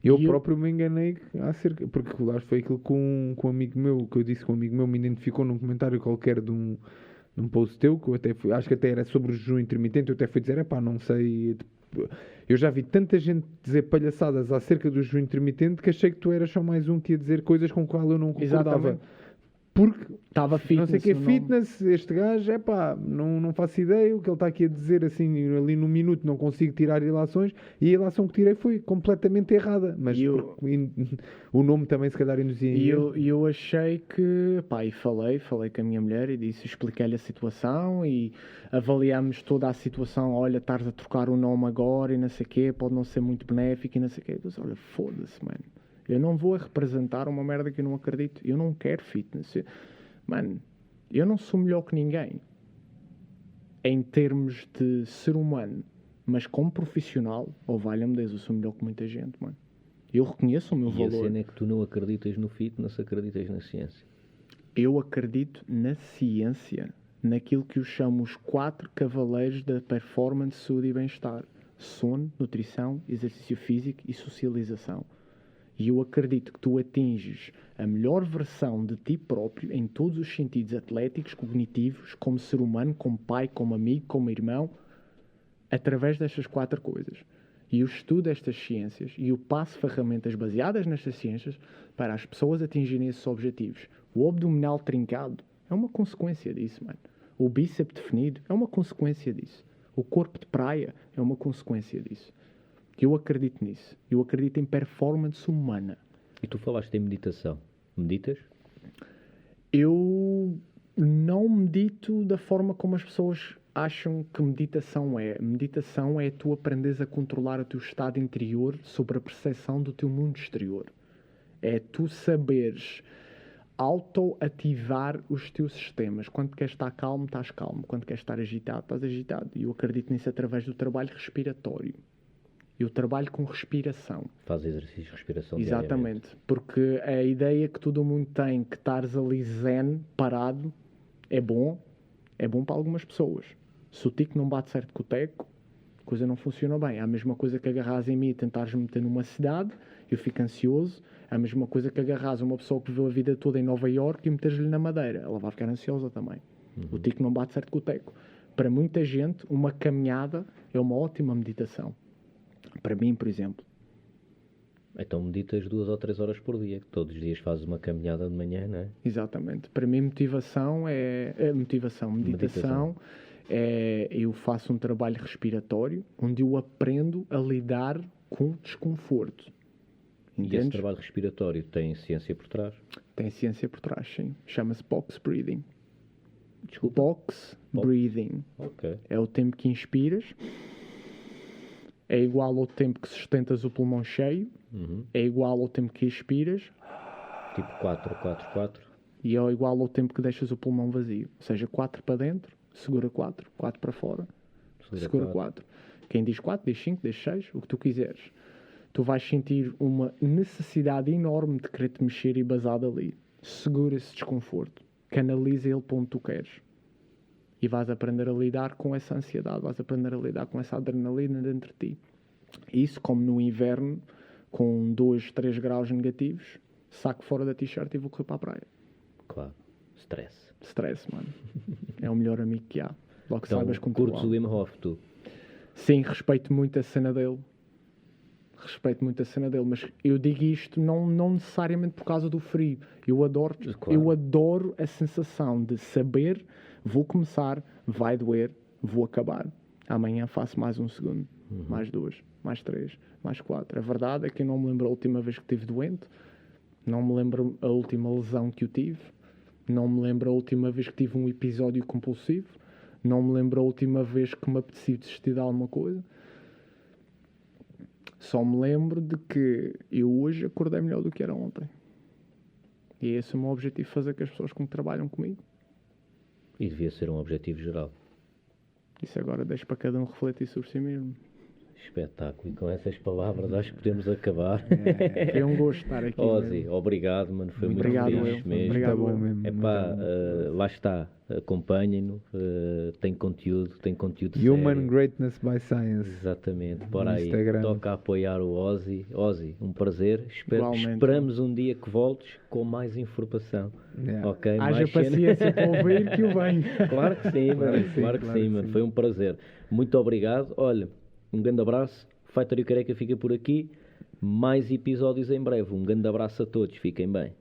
Eu próprio me enganei acerca, porque lá foi aquilo com um amigo meu, que eu disse que um amigo meu me identificou num comentário qualquer de um post teu, que eu até fui, acho que até era sobre o jejum intermitente, eu até fui dizer, não sei, eu já vi tanta gente dizer palhaçadas acerca do jejum intermitente que achei que tu eras só mais um que ia dizer coisas com o qual eu não concordava. Exatamente. Porque estava fitness, não sei o que é fitness, este gajo, não faço ideia, o que ele está aqui a dizer assim, ali no minuto não consigo tirar ilações, e a ilação que tirei foi completamente errada, mas o nome também se calhar induzia. E eu achei que, e falei com a minha mulher e disse, expliquei-lhe a situação e avaliámos toda a situação, olha, estás a trocar o nome agora e não sei o quê, pode não ser muito benéfico e não sei o quê. Eu disse, olha, foda-se, mano. Eu não vou representar uma merda que eu não acredito. Eu não quero fitness. Mano, eu não sou melhor que ninguém em termos de ser humano, mas como profissional, valha-me Deus, eu sou melhor que muita gente, mano. Eu reconheço o meu valor. E a cena é que tu não acreditas no fitness, acreditas na ciência. Eu acredito na ciência, naquilo que eu chamo os 4 cavaleiros da performance, saúde e bem-estar. Sono, nutrição, exercício físico e socialização. E eu acredito que tu atinges a melhor versão de ti próprio em todos os sentidos atléticos, cognitivos, como ser humano, como pai, como amigo, como irmão, através destas 4 coisas. E eu estudo estas ciências e eu passo ferramentas baseadas nestas ciências para as pessoas atingirem esses objetivos. O abdominal trincado é uma consequência disso, mano. O bíceps definido é uma consequência disso. O corpo de praia é uma consequência disso. Eu acredito nisso. Eu acredito em performance humana. E tu falaste em meditação. Meditas? Eu não medito da forma como as pessoas acham que meditação é. Meditação é tu aprenderes a controlar o teu estado interior sobre a percepção do teu mundo exterior. É tu saberes auto-ativar os teus sistemas. Quando queres estar calmo, estás calmo. Quando queres estar agitado, estás agitado. E eu acredito nisso através do trabalho respiratório. Eu trabalho com respiração. Faz exercício de respiração Exatamente. Diariamente. Porque a ideia que todo mundo tem que estares ali zen, parado, é bom para algumas pessoas. Se o tico não bate certo com o teco, a coisa não funciona bem. É a mesma coisa que agarras em mim e tentares me meter numa cidade, eu fico ansioso. É a mesma coisa que agarras uma pessoa que viveu a vida toda em Nova Iorque e meteres-lhe na Madeira. Ela vai ficar ansiosa também. O tico não bate certo com o teco. Para muita gente, uma caminhada é uma ótima meditação. Para mim, por exemplo, Então meditas 2 ou 3 horas por dia, que todos os dias fazes uma caminhada de manhã, não é? Exatamente. Para mim, meditação é eu faço um trabalho respiratório onde eu aprendo a lidar com desconforto. E esse Entendes? trabalho respiratório tem ciência por trás? Tem ciência por trás, sim. Chama-se box breathing. Desculpa. Box breathing. Ok. É o tempo que inspiras, é igual ao tempo que sustentas o pulmão cheio, é igual ao tempo que expiras Tipo 4, 4, 4. e é igual ao tempo que deixas o pulmão vazio. Ou seja, 4 para dentro, segura 4, 4 para fora, segura 4. Quem diz 4, diz 5, diz 6, o que tu quiseres. Tu vais sentir uma necessidade enorme de querer te mexer e basar dali. Segura esse desconforto. Canaliza ele para onde tu queres. E vais aprender a lidar com essa ansiedade, vais aprender a lidar com essa adrenalina dentro de ti. Isso, como no inverno, com 2, 3 graus negativos, saco fora da t-shirt e vou correr para a praia. Claro. Stress. Stress, mano. É o melhor amigo que há. Logo Então, saibas controlar. curtes o Wim Hof, tu? Sim, respeito muito a cena dele. Mas eu digo isto não necessariamente por causa do frio. Eu adoro a sensação de saber, vou começar, vai doer, vou acabar. Amanhã faço mais um segundo, mais 2, mais 3, mais 4. A verdade é que eu não me lembro a última vez que estive doente, não me lembro a última lesão que eu tive, não me lembro a última vez que tive um episódio compulsivo, não me lembro a última vez que me apetecia desistir de alguma coisa. Só me lembro de que eu hoje acordei melhor do que era ontem. E esse é o meu objetivo, fazer com as pessoas que trabalham comigo. E devia ser um objetivo geral. Isso agora deixo para cada um refletir sobre si mesmo. Espetáculo. E com essas palavras acho que podemos acabar. Foi um gosto estar aqui. Ozzy, obrigado, mano. Foi muito Obrigado, feliz mesmo. Obrigado, Muito bom mesmo. Epá, lá está. Acompanhem-no. Tem conteúdo Human sério. Greatness by Science. Exatamente. Bora No aí. Instagram. Toca a apoiar o Ozzy. Ozzy, um prazer. Igualmente. Esperamos um dia que voltes com mais informação. Yeah. Ok? Haja Mais cena. paciência para ouvir que o venho. Claro que sim, mano. Claro que claro sim, que mano. sim. Foi um prazer. Muito obrigado. Olha, um grande abraço. Fighter e o Careca fica por aqui. Mais episódios em breve. Um grande abraço a todos. Fiquem bem.